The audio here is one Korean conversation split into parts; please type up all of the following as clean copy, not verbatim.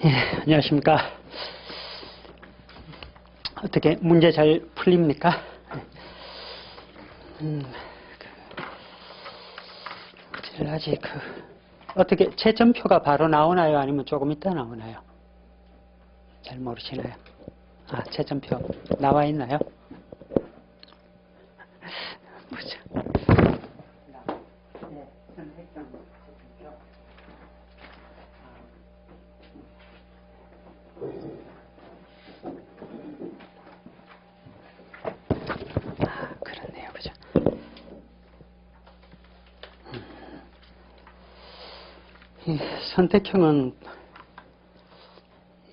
예, 안녕하십니까. 어떻게 문제 잘 풀립니까? 아직 어떻게 채점표가 바로 나오나요? 아니면 조금 있다 나오나요? 잘 모르시나요? 아, 채점표 나와 있나요? 보자. 그렇네요. 보자. 이 선택형은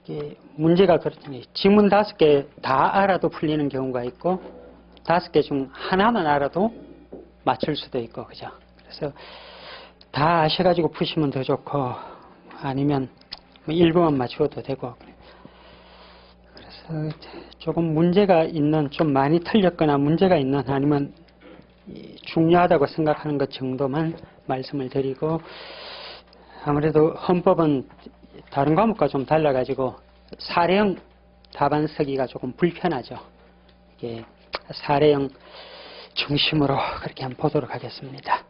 이게 문제가 그렇잖아요. 지문 5개 다 알아도 풀리는 경우가 있고 5개 중 하나만 알아도 맞출 수도 있고, 그죠? 그래서 다 아셔가지고 푸시면 더 좋고, 아니면 뭐 일부만 맞추어도 되고. 그래서 조금 문제가 있는, 좀 많이 틀렸거나 문제가 있는, 아니면 중요하다고 생각하는 것 정도만 말씀을 드리고, 아무래도 헌법은 다른 과목과 좀 달라가지고 사례형 답안 쓰기가 조금 불편하죠. 이게 사례형 중심으로 그렇게 한번 보도록 하겠습니다.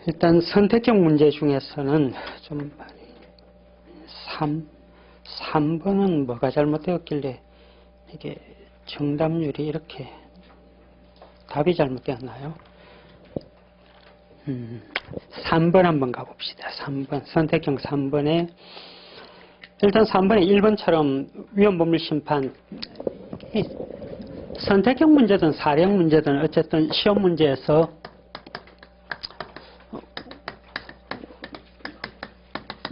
일단 선택형 문제 중에서는 좀 3번은 뭐가 잘못되었길래 이게 정답률이 이렇게 답이 잘못되었나요? 3번 한번 가봅시다. 3번 선택형 3번에 일단 3번에 1번처럼 위헌법률심판, 선택형 문제든 사례형 문제든 어쨌든 시험 문제에서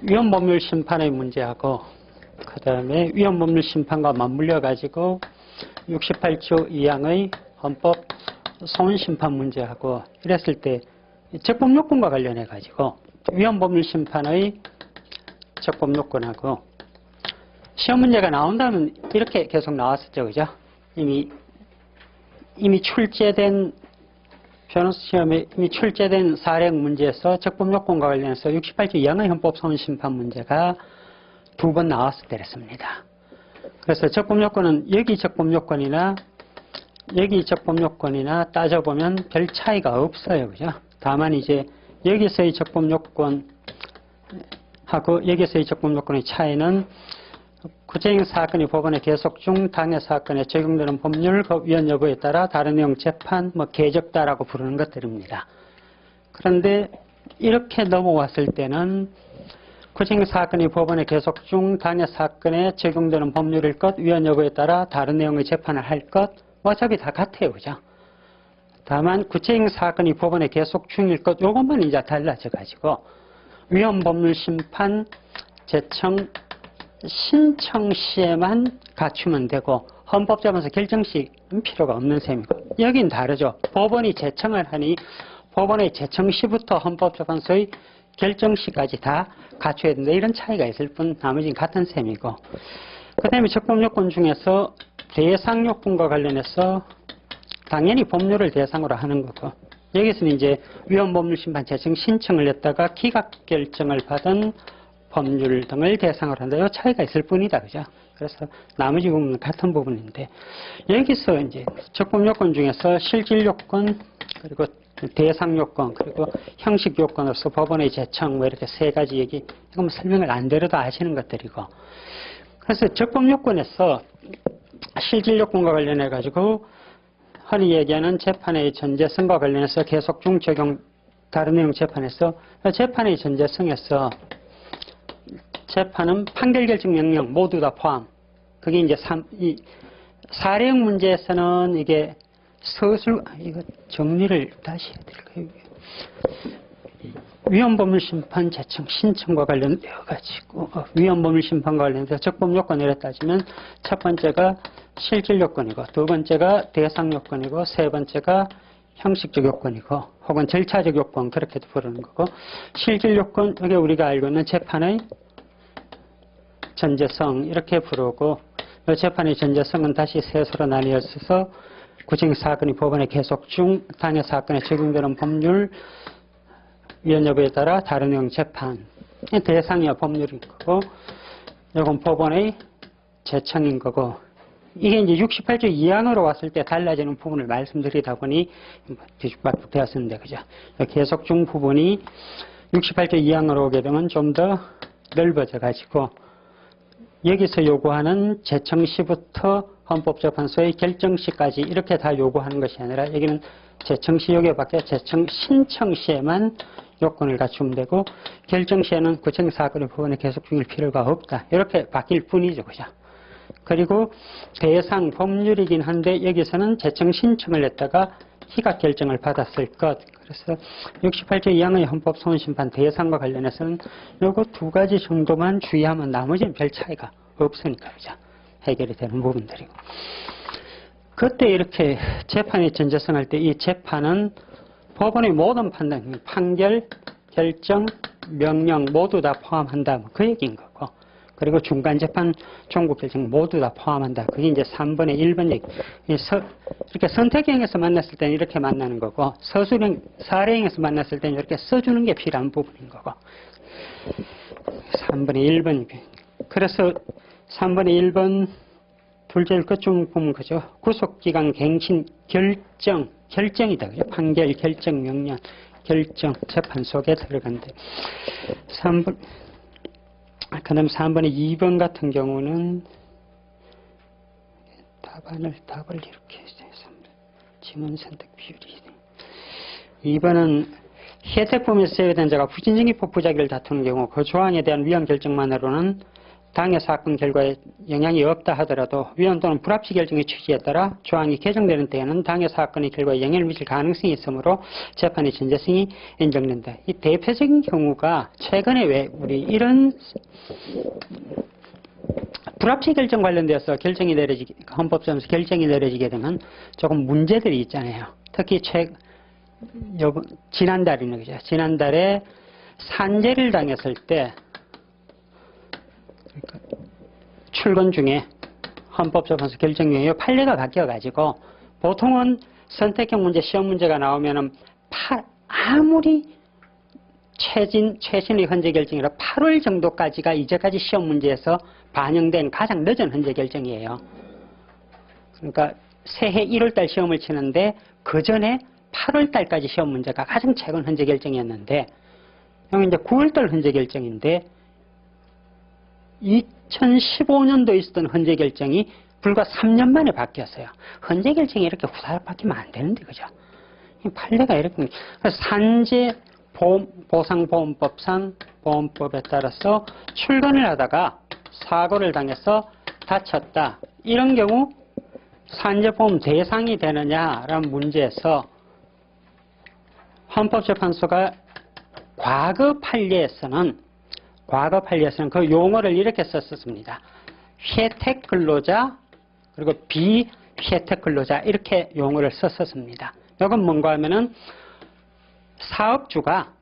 위헌법률심판의 문제하고 그 다음에 위헌법률심판과 맞물려 가지고 68조 2항의 헌법 소원심판 문제하고 이랬을 때 적법요건과 관련해 가지고 위헌법률심판의 적법요건하고 시험 문제가 나온다면 이렇게 계속 나왔었죠, 그죠? 이미 출제된 변호사 시험에 이미 출제된 사례형 문제에서 적법요건과 관련해서 68조 2항의 헌법 소원심판 문제가 2번 나왔을 때랬습니다. 그래서 적법요건은 여기 적법요건이나 따져보면 별 차이가 없어요, 그죠? 다만 이제 여기서의 적법요건하고 여기서의 적법요건의 차이는 구체적 사건이 법원에 계속 중 당해 사건에 적용되는 법률 위헌 여부에 따라 다른 내용 재판 개적다라고 부르는 것들입니다. 그런데 이렇게 넘어왔을 때는 구체적 사건이 법원에 계속 중 당해 사건에 적용되는 법률일 것 위헌 여부에 따라 다른 내용의 재판을 할 것 어차피 다 같아요, 그죠? 다만 구체적 사건이 법원에 계속 중일 것 요것만 이제 달라져 가지고 위헌법률심판 제청 신청 시에만 갖추면 되고 헌법재판소 결정 시는 필요가 없는 셈이고, 여긴 다르죠. 법원이 제청을 하니 법원의 제청 시부터 헌법재판소의 결정 시까지 다 갖춰야 된다, 이런 차이가 있을 뿐 나머지는 같은 셈이고, 그 다음에 적법요건 중에서 대상요건과 관련해서 당연히 법률을 대상으로 하는 거고, 여기서는 이제 위헌법률심판 제청 신청을 했다가 기각결정을 받은 법률 등을 대상으로 한다. 이 차이가 있을 뿐이다, 그죠? 그래서 나머지 부분은 같은 부분인데, 여기서 이제 적법요건 중에서 실질요건, 그리고 대상요건, 그리고 형식요건으로서 법원의 제청, 뭐 이렇게 세 가지 얘기, 이건 설명을 안 드려도 아시는 것들이고, 그래서 적법요건에서 실질요건과 관련해 가지고 흔히 얘기하는 재판의 전제성과 관련해서 계속 중 적용 다른 내용 재판에서 재판의 전제성에서 재판은 판결 결정 명령 모두 다 포함. 그게 이제 이 사례형 문제에서는 이게 이거 정리를 다시 해드릴까요? 위헌법률심판 제청 신청과 관련되어 가지고 위헌법률심판과 관련해서 적법요건을 따지면 첫 번째가 실질요건이고, 두 번째가 대상요건이고, 세 번째가 형식적 요건이고, 혹은 절차적 요건, 그렇게도 부르는 거고, 실질요건, 이게 우리가 알고 있는 재판의 전제성, 이렇게 부르고, 이 재판의 전제성은 다시 셋으로 나뉘어서 구체적 사건이 법원에 계속 중 당해 사건에 적용되는 법률 위헌 여부에 따라 다른 내용 재판, 대상이야 법률인 거고, 이건 법원의 제청인 거고, 이게 이제 68조 2항으로 왔을 때 달라지는 부분을 말씀드리다 보니 뒤죽박죽 되었었는데, 그죠? 계속 중 부분이 68조 2항으로 오게 되면 좀 더 넓어져 가지고, 여기서 요구하는 제청시부터 헌법재판소의 결정시까지 이렇게 다 요구하는 것이 아니라, 여기는 제청시 요구밖에 제청 신청 시에만 요건을 갖추면 되고, 결정 시에는 구청 사건의 부분에 계속 중일 필요가 없다. 이렇게 바뀔 뿐이죠, 그죠? 그리고 대상 법률이긴 한데, 여기서는 제청 신청을 했다가 희각 결정을 받았을 것. 그래서 68조 2항의 헌법소원심판 대상과 관련해서는 요거 두 가지 정도만 주의하면 나머지는 별 차이가 없으니까, 그죠? 해결이 되는 부분들이고. 그때 이렇게 재판이 전제성할 때 이 재판은 법원의 모든 판단, 판결, 결정, 명령 모두 다 포함한다. 그 얘기인 거고. 그리고 중간재판, 종국결정 모두 다 포함한다. 그게 이제 3번의 1번 얘기. 이렇게 선택형에서 만났을 때는 이렇게 만나는 거고, 서술형, 사례형에서 만났을 때는 이렇게 써주는 게 필요한 부분인 거고. 3번의 1번. 그래서 3번의 1번 둘째 끝좀 보면 그죠? 구속기간 갱신 결정이다. 그죠? 판결, 결정, 명령, 결정, 재판 속에 들어간대. 3번, 그 다음 3번의 2번 같은 경우는 답을 이렇게 했어요. 지문 선택 비율이. 2번은 혜택범위에서 제외된 자가 후진증기법 부작위를 다투는 경우 그 조항에 대한 위헌 결정만으로는 당해 사건 결과에 영향이 없다 하더라도 위헌 또는 불합치 결정의 취지에 따라 조항이 개정되는 때에는 당해 사건의 결과에 영향을 미칠 가능성이 있으므로 재판의 전제성이 인정된다. 이 대표적인 경우가 최근에 왜 우리 이런 불합치 결정 관련되어서 헌법재판소 결정이 내려지게 되면 조금 문제들이 있잖아요. 특히 지난달이네, 그죠? 지난달에 산재를 당했을 때 출근 중에 헌법재판소 결정명의 판례가 바뀌어가지고 보통은 선택형 문제, 시험 문제가 나오면은 아무리 최신의 헌재 결정이라 8월 정도까지가 이제까지 시험 문제에서 반영된 가장 늦은 헌재 결정이에요. 그러니까 새해 1월달 시험을 치는데 그 전에 8월달까지 시험 문제가 가장 최근 헌재 결정이었는데, 여기 이제 9월달 헌재 결정인데 2015년도에 있었던 헌재 결정이 불과 3년 만에 바뀌었어요. 헌재 결정이 이렇게 후다닥 바뀌면 안 되는데, 그죠? 판례가 이렇게. 그래서 산재 보상보험법상 보험법에 따라서 출근을 하다가 사고를 당해서 다쳤다. 이런 경우 산재보험 대상이 되느냐라는 문제에서 헌법재판소가 과거 판례에서는 그 용어를 이렇게 썼습니다. 혜택 근로자 그리고 비혜택 근로자 이렇게 용어를 썼습니다. 이건 뭔가 하면은 사업주가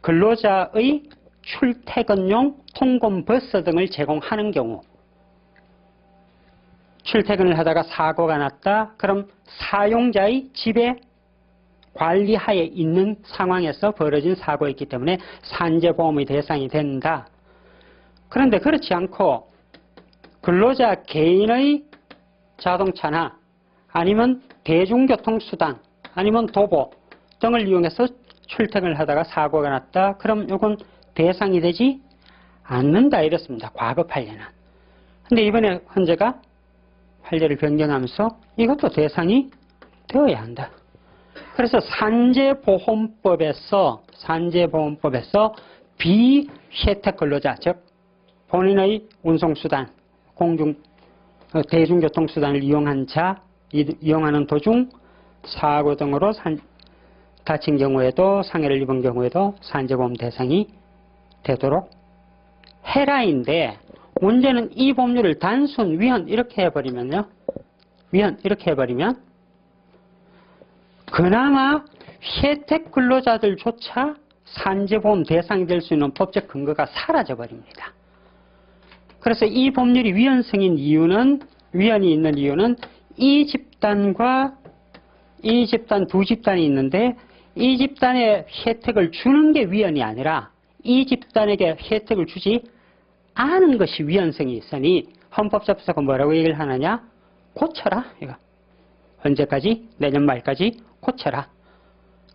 근로자의 출퇴근용 통근버스 등을 제공하는 경우, 출퇴근을 하다가 사고가 났다. 그럼 사용자의 집에 관리하에 있는 상황에서 벌어진 사고였기 때문에 산재보험의 대상이 된다. 그런데 그렇지 않고 근로자 개인의 자동차나 아니면 대중교통수단 아니면 도보 등을 이용해서 출퇴근을 하다가 사고가 났다. 그럼 이건 대상이 되지 않는다 이렇습니다. 과거 판례는. 근데 이번에 헌재가 판례를 변경하면서 이것도 대상이 되어야 한다. 그래서 산재보험법에서 비혜택 근로자, 즉 본인의 운송수단, 대중교통수단을 이용하는 도중 사고 등으로 다친 경우에도 상해를 입은 경우에도 산재보험 대상이 되도록 해라인데, 문제는 이 법률을 단순 위헌 이렇게 해버리면 그나마 혜택 근로자들조차 산재보험 대상이 될 수 있는 법적 근거가 사라져 버립니다. 그래서 이 법률이 위헌이 있는 이유는 이 집단 두 집단이 있는데 이 집단에 혜택을 주는 게 위헌이 아니라 이 집단에게 혜택을 주지 않은 것이 위헌성이 있으니 헌법재판소가 뭐라고 얘기를 하느냐? 고쳐라. 이거. 언제까지? 내년 말까지 고쳐라.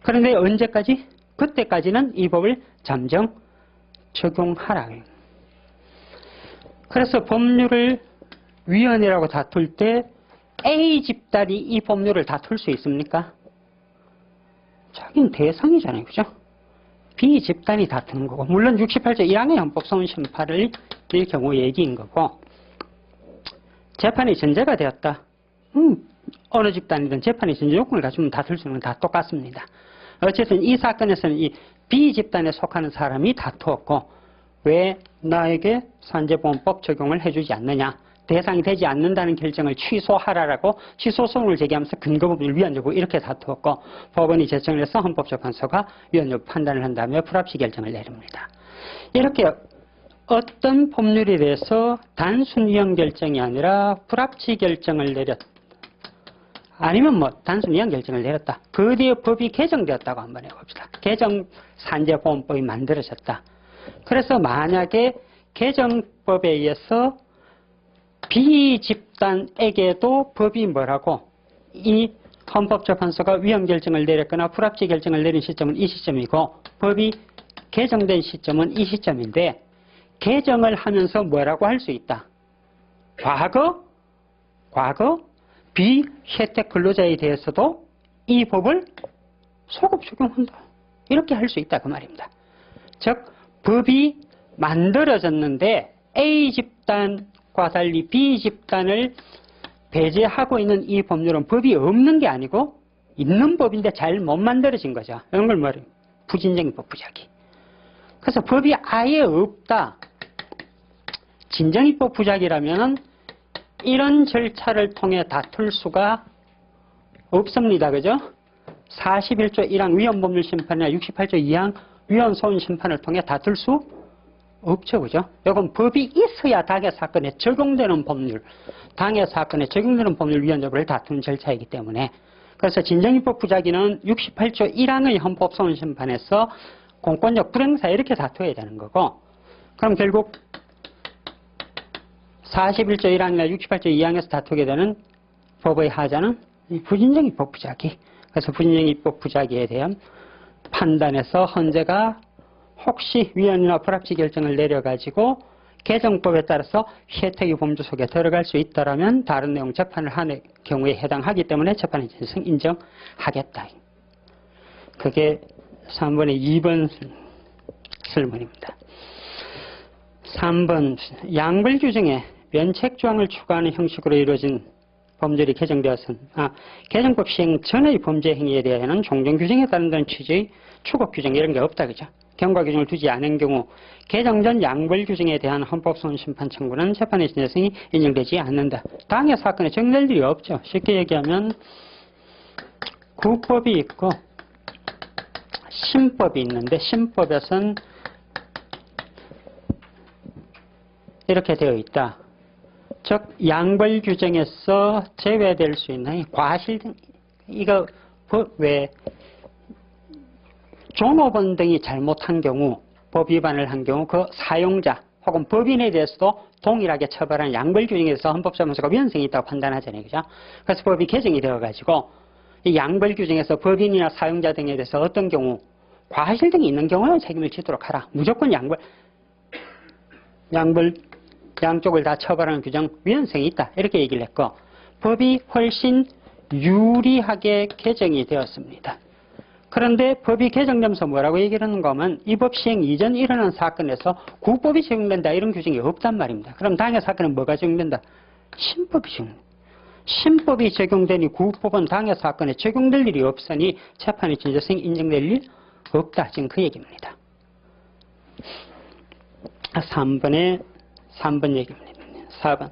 그런데 언제까지? 그때까지는 이 법을 잠정 적용하라. 그래서 법률을 위헌이라고 다툴 때 A 집단이 이 법률을 다툴 수 있습니까? 자기는 대상이잖아요. 그죠? B 집단이 다투는 거고, 물론 68조 1항의 헌법소원 심판을 일 경우 얘기인 거고, 재판이 전제가 되었다. 어느 집단이든 재판이 전제 요건을 갖추면 다툴 수 있는 건 다 똑같습니다. 어쨌든 이 사건에서는 이 B 집단에 속하는 사람이 다투었고, 왜 나에게 산재보험법 적용을 해주지 않느냐, 대상이 되지 않는다는 결정을 취소하라라고 취소소송을 제기하면서 근거법률 위헌 여부 이렇게 다투었고, 법원이 제청을 해서 헌법재판소가 위헌 여부 판단을 한 다음에 불합치 결정을 내립니다. 이렇게 어떤 법률에 대해서 단순 위헌 결정이 아니라 불합치 결정을 내렸다. 아니면 뭐 단순 위헌 결정을 내렸다. 그 뒤에 법이 개정되었다고 한번 해봅시다. 개정 산재보험법이 만들어졌다. 그래서 만약에 개정법에 의해서 B 집단에게도 법이 뭐라고 이 헌법재판소가 위헌 결정을 내렸거나 불합치 결정을 내린 시점은 이 시점이고 법이 개정된 시점은 이 시점인데 개정을 하면서 뭐라고 할 수 있다. 과거 비혜택 근로자에 대해서도 이 법을 소급 적용한다. 이렇게 할 수 있다 그 말입니다. 즉 법이 만들어졌는데 A 집단과 달리 B 집단을 배제하고 있는 이 법률은 법이 없는 게 아니고 있는 법인데 잘 못 만들어진 거죠. 이런 걸 말해요. 부진정입법 부작위. 그래서 법이 아예 없다. 진정입법 부작위라면은 이런 절차를 통해 다툴 수가 없습니다. 그죠? 41조 1항 위헌법률 심판이나 68조 2항 위헌소원 심판을 통해 다툴 수 없죠. 그죠? 이건 법이 있어야 당해 사건에 적용되는 법률, 당해 사건에 적용되는 법률 위헌 여부를 다투는 절차이기 때문에, 그래서 진정입법 부작위는 68조 1항의 헌법소원 심판에서 공권력 불행사 이렇게 다투어야 되는 거고, 그럼 결국 41조 1항이나 68조 2항에서 다투게 되는 법의 하자는 부진정입법 부작위. 그래서 부진정입법 부작위에 대한 판단에서 헌재가 혹시 위헌이나 불합치 결정을 내려가지고 개정법에 따라서 혜택이 범주 속에 들어갈 수 있다라면 다른 내용 재판을 하는 경우에 해당하기 때문에 재판의 진성 인정하겠다. 그게 3번의 2번 설문입니다. 3번 양벌 규정에 면책 조항을 추가하는 형식으로 이루어진 법률이 개정되었은 개정법 시행 전의 범죄 행위에 대해서는 종종 규정에 따른다는 취지의 추국 규정 이런 게 없다 그죠? 경과 규정을 두지 않은 경우 개정 전 양벌 규정에 대한 헌법소원 심판 청구는 재판의 진정성이 인정되지 않는다. 당해 사건에 적용될 일이 없죠. 쉽게 얘기하면 국법이 있고 신법이 있는데 신법에선 이렇게 되어 있다. 즉 양벌 규정에서 제외될 수 있는 과실 등 이거 왜 종업원 등이 잘못한 경우 법 위반을 한 경우 그 사용자 혹은 법인에 대해서도 동일하게 처벌하는 양벌 규정에서 헌법재판소가 위헌성이 있다고 판단하잖아요. 그죠? 그래서 법이 개정이 되어가지고 이 양벌 규정에서 법인이나 사용자 등에 대해서 어떤 경우 과실 등이 있는 경우는 책임을 지도록 하라. 무조건 양벌 양쪽을 다 처벌하는 규정 위헌성이 있다. 이렇게 얘기를 했고 법이 훨씬 유리하게 개정이 되었습니다. 그런데 법이 개정되면서 뭐라고 얘기를 하는가 하면 이 법 시행 이전 일어난 사건에서 국법이 적용된다 이런 규정이 없단 말입니다. 그럼 당해 사건은 뭐가 적용된다? 신법이 적용된다. 신법이 적용되니 국법은 당해 사건에 적용될 일이 없으니 재판의 진정성이 인정될 일 없다. 지금 그 얘기입니다. 3번 얘기입니다. 4번.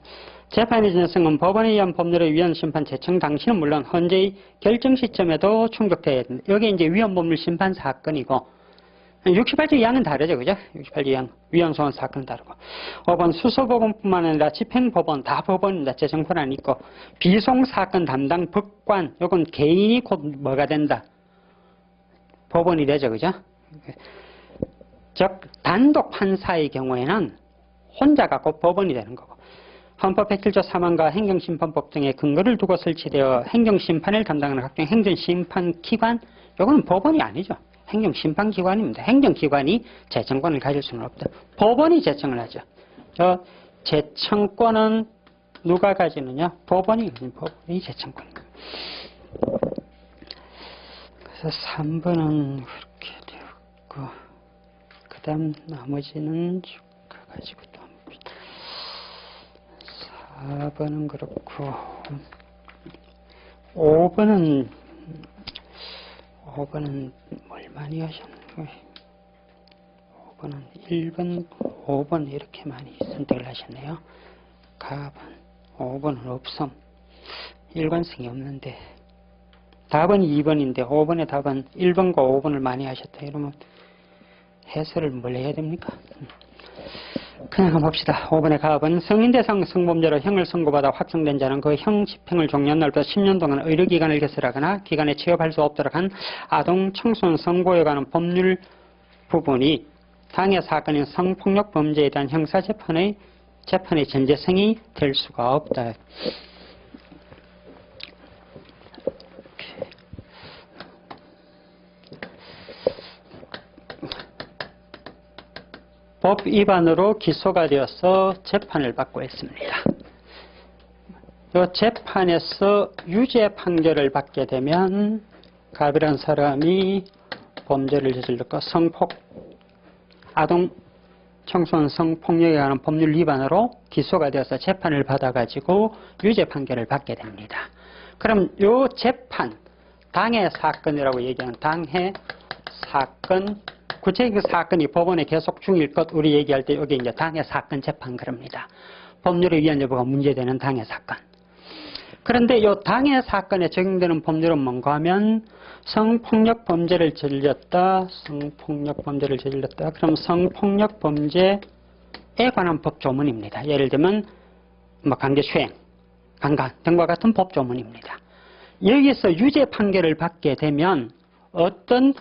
재판의 진정성은 법원에 의한 법률의 위헌 심판 제청 당시는 물론 헌재의 결정 시점에도 충족되어야 된다. 여기 이제 위헌 법률 심판 사건이고 68조 2항은 다르죠. 그죠? 68조 2항 위헌 소원 사건은 다르고 5번 수소법원뿐만 아니라 집행법원 다 법원입니다. 재청 권한이 있고 비송 사건 담당 법관 요건 개인이 곧 뭐가 된다. 법원이 되죠. 그죠? 즉 단독 판사의 경우에는 혼자가 꼭 법원이 되는 거고, 헌법 107조 3항과 행정심판법 등의 근거를 두고 설치되어 행정심판을 담당하는 각종 행정심판기관, 이거는 법원이 아니죠. 행정심판기관입니다. 행정기관이 제청권을 가질 수는 없다. 법원이 제청을 하죠. 저 제청권은 누가 가지느냐? 법원이 제청권입니다. 그래서 3번은 그렇게 되었고, 그 다음 나머지는 쭉 가가지고 또 4번은 그렇고, 5번은 뭘 많이 하셨나요? 5번은 1번, 5번 이렇게 많이 선택을 하셨네요. 가번, 5번은 없음. 일관성이 없는데. 답은 2번인데 5번의 답은 1번과 5번을 많이 하셨다. 이러면 해설을 뭘 해야 됩니까? 그냥 한번 봅시다. 5번의 가업은 성인대상 성범죄로 형을 선고받아 확정된 자는 그 형 집행을 종료한 날부터 10년 동안 의료기관을 개설하거나 기관에 취업할 수 없도록 한 아동 청소년 선고에 관한 법률 부분이 당해 사건인 성폭력 범죄에 대한 형사재판의 전제성이 될 수가 없다. 법 위반으로 기소가 되어서 재판을 받고 있습니다. 이 재판에서 유죄 판결을 받게 되면 갑이라는 사람이 범죄를 저질렀고 아동 청소년 성폭력에 관한 법률 위반으로 기소가 되어서 재판을 받아가지고 유죄 판결을 받게 됩니다. 그럼 이 재판, 당해 사건이라고 얘기하는 당해 사건, 구체적인 사건이 법원에 계속 중일 것 우리 얘기할 때 여기 이제 당해 사건 재판 그럽니다. 법률의 위헌 여부가 문제되는 당해 사건. 그런데 이 당해 사건에 적용되는 법률은 뭔가 하면 성폭력 범죄를 저질렀다. 그럼 성폭력 범죄에 관한 법조문입니다. 예를 들면 뭐 강제추행, 강간 등과 같은 법조문입니다. 여기서 유죄 판결을 받게 되면 어떤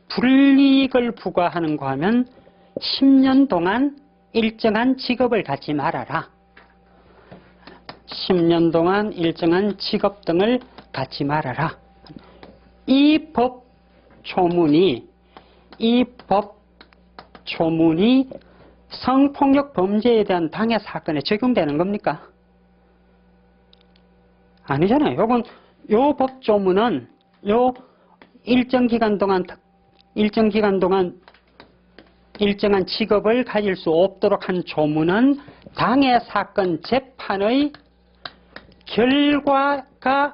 불이익을 부과하는가 하면 10년 동안 일정한 직업을 갖지 말아라. 10년 동안 일정한 직업 등을 갖지 말아라. 이 법조문이 성폭력 범죄에 대한 당해 사건에 적용되는 겁니까? 아니잖아요. 요 법조문은 일정 기간 동안 일정한 직업을 가질 수 없도록 한 조문은 당해 사건 재판의 결과가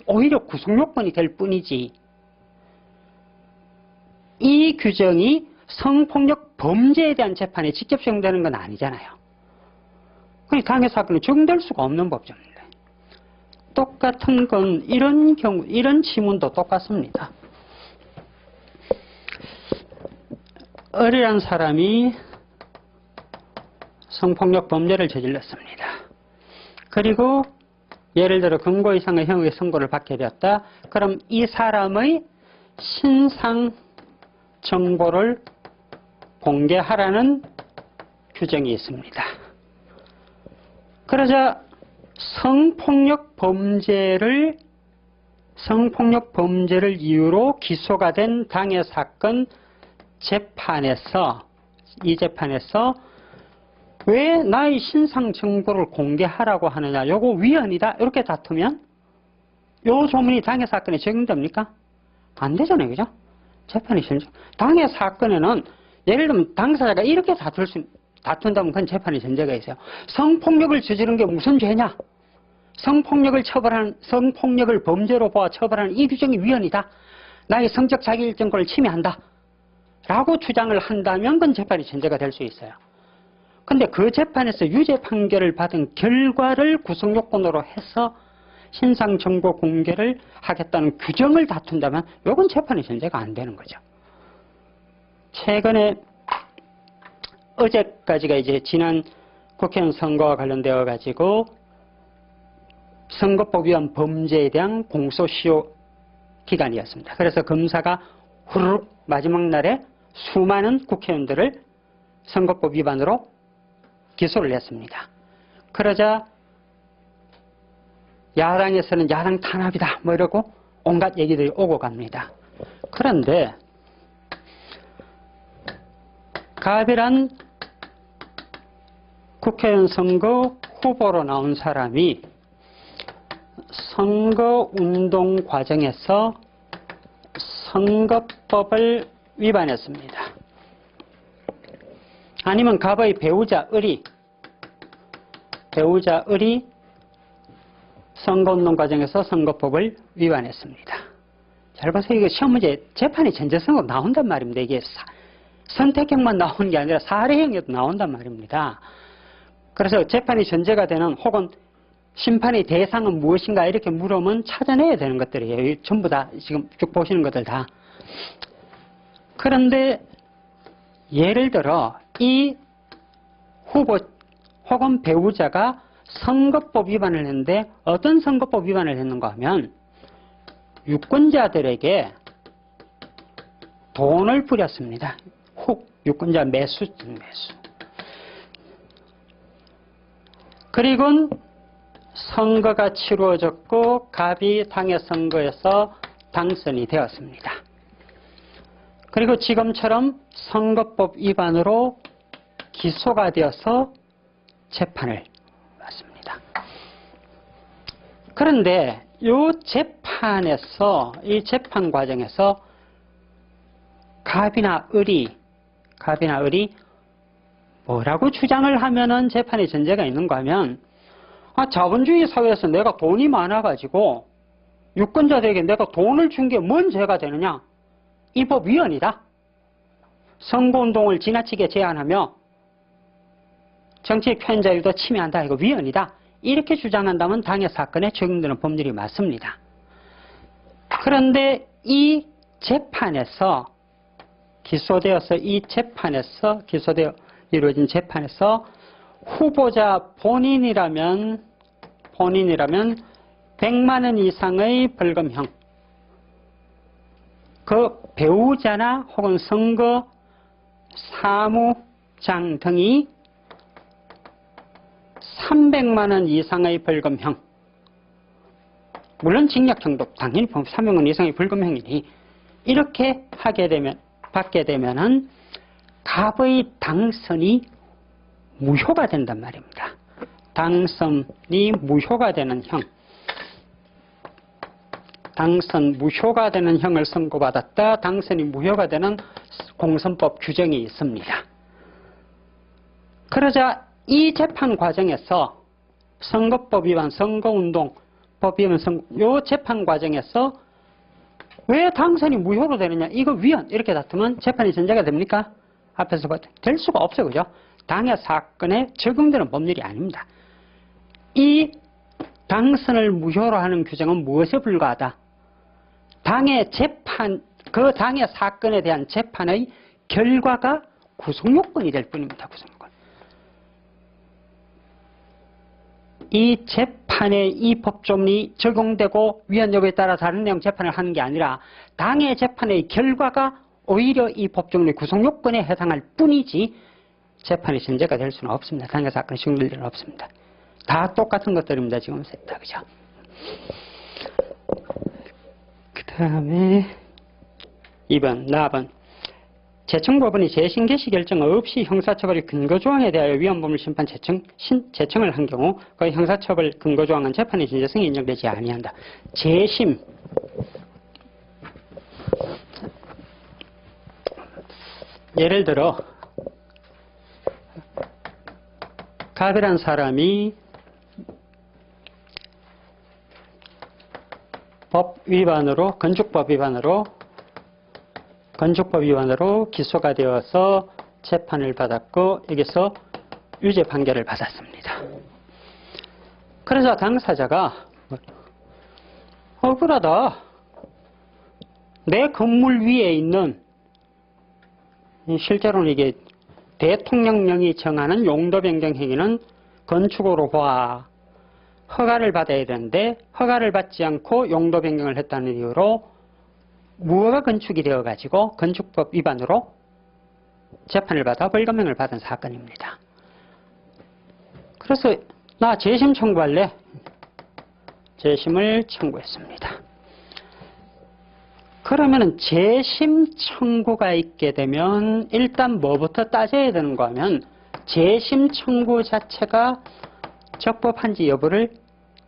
오히려 구속요건이 될 뿐이지, 이 규정이 성폭력 범죄에 대한 재판에 직접 적용되는 건 아니잖아요. 그러니까 당해 사건은 적용될 수가 없는 법조문입니다. 똑같은 건 이런 경우, 이런 지문도 똑같습니다. 을이라는 사람이 성폭력 범죄를 저질렀습니다. 그리고 예를 들어 금고 이상의 형의 선고를 받게 되었다. 그럼 이 사람의 신상 정보를 공개하라는 규정이 있습니다. 그러자 성폭력 범죄를 이유로 기소가 된 당해 사건 이 재판에서 왜 나의 신상 정보를 공개하라고 하느냐, 요거 위헌이다, 이렇게 다투면 요 조문이 당해 사건에 적용됩니까? 안 되잖아요. 그죠? 재판이 전제. 당해 사건에는 예를 들면 당사자가 이렇게 다툰다면 그건 재판의 전제가 있어요. 성폭력을 저지른 게 무슨 죄냐? 성폭력을 범죄로 보아 처벌하는 이 규정이 위헌이다. 나의 성적 자기일정권을 침해한다. 라고 주장을 한다면 그건 재판의 전제가 될 수 있어요. 근데 그 재판에서 유죄 판결을 받은 결과를 구속요건으로 해서 신상정보 공개를 하겠다는 규정을 다툰다면 이건 재판의 전제가 안 되는 거죠. 최근에 어제까지가 이제 지난 국회의원 선거와 관련되어 가지고 선거법 위반 범죄에 대한 공소시효 기간이었습니다. 그래서 검사가 후루룩 마지막 날에 수많은 국회의원들을 선거법 위반으로 기소를 했습니다. 그러자 야당에서는 야당 탄압이다 뭐 이러고 온갖 얘기들이 오고 갑니다. 그런데 가비란 국회의원 선거 후보로 나온 사람이 선거운동 과정에서 선거법을 위반했습니다. 아니면 갑의 배우자 을이 선거운동 과정에서 선거법을 위반했습니다. 잘 보세요. 이거 시험 문제 재판이 전제성으로 나온단 말입니다. 이게 선택형만 나오는 게 아니라 사례형에도 나온단 말입니다. 그래서 재판이 전제가 되는 혹은 심판의 대상은 무엇인가 이렇게 물으면 찾아내야 되는 것들이에요. 전부 다 지금 쭉 보시는 것들 다. 그런데 예를 들어 이 후보 혹은 배우자가 선거법 위반을 했는데 어떤 선거법 위반을 했는가 하면 유권자들에게 돈을 뿌렸습니다. 유권자 매수. 그리고 선거가 치루어졌고 갑이 당의 선거에서 당선이 되었습니다. 그리고 지금처럼 선거법 위반으로 기소가 되어서 재판을 받습니다. 그런데 이 재판 과정에서 갑이나 을이 뭐라고 주장을 하면은 재판에 전제가 있는가 하면 자본주의 사회에서 내가 돈이 많아가지고 유권자들에게 내가 돈을 준 게 뭔 죄가 되느냐? 이 법 위헌이다. 선거운동을 지나치게 제한하며 정치의 표현 자유도 침해한다. 이거 위헌이다. 이렇게 주장한다면 당해 사건에 적용되는 법률이 맞습니다. 그런데 이 재판에서 이루어진 재판에서 후보자 본인이라면 100만 원 이상의 벌금형, 그 배우자나 혹은 선거 사무장 등이 300만 원 이상의 벌금형, 물론 징역형도 당연히 300만 원 이상의 벌금형이니 이렇게 받게 되면은 갑의 당선이 무효가 된단 말입니다. 당선이 무효가 되는 형, 당선 무효가 되는 형을 선고받았다. 당선이 무효가 되는 공선법 규정이 있습니다. 그러자 이 재판 과정에서 선거법 위반, 선거운동법 위반, 이 재판 과정에서 왜 당선이 무효로 되느냐? 이거 위헌 이렇게 다투면 재판이 전제가 됩니까? 앞에서 될 수가 없어요. 그죠? 당해 사건에 적용되는 법률이 아닙니다. 이 당선을 무효로 하는 규정은 무엇에 불과하다? 당해 사건에 대한 재판의 결과가 구속요건이 될 뿐입니다. 구속요건. 이 재판에 이 법조문이 적용되고 위헌 여부에 따라 다른 내용 재판을 하는 게 아니라 당해 재판의 결과가 오히려 이 법조문의 구속요건에 해당할 뿐이지 재판이 전제가 될 수는 없습니다. 당해 사건이 적용될 일은 없습니다. 다 똑같은 것들입니다. 지금 다 그죠? 그 다음에 2번, 나번. 재청법원이 재심 개시 결정 없이 형사처벌의 근거조항에 대하여 위헌법률 심판 재청을 한 경우 그 형사처벌 근거조항은 재판의 진정성이 인정되지 아니한다. 재심. 예를 들어 갑이란 사람이 건축법 위반으로 기소가 되어서 재판을 받았고 여기서 유죄 판결을 받았습니다. 그래서 당사자가 억울하다. 내 건물 위에 있는, 실제로는 이게 대통령령이 정하는 용도 변경 행위는 건축으로 봐 허가를 받아야 되는데 허가를 받지 않고 용도 변경을 했다는 이유로 무허가 건축이 되어가지고 건축법 위반으로 재판을 받아 벌금형을 받은 사건입니다. 그래서 나 재심 청구할래? 재심을 청구했습니다. 그러면은 재심 청구가 있게 되면 일단 뭐부터 따져야 되는가 하면 재심 청구 자체가 적법한지 여부를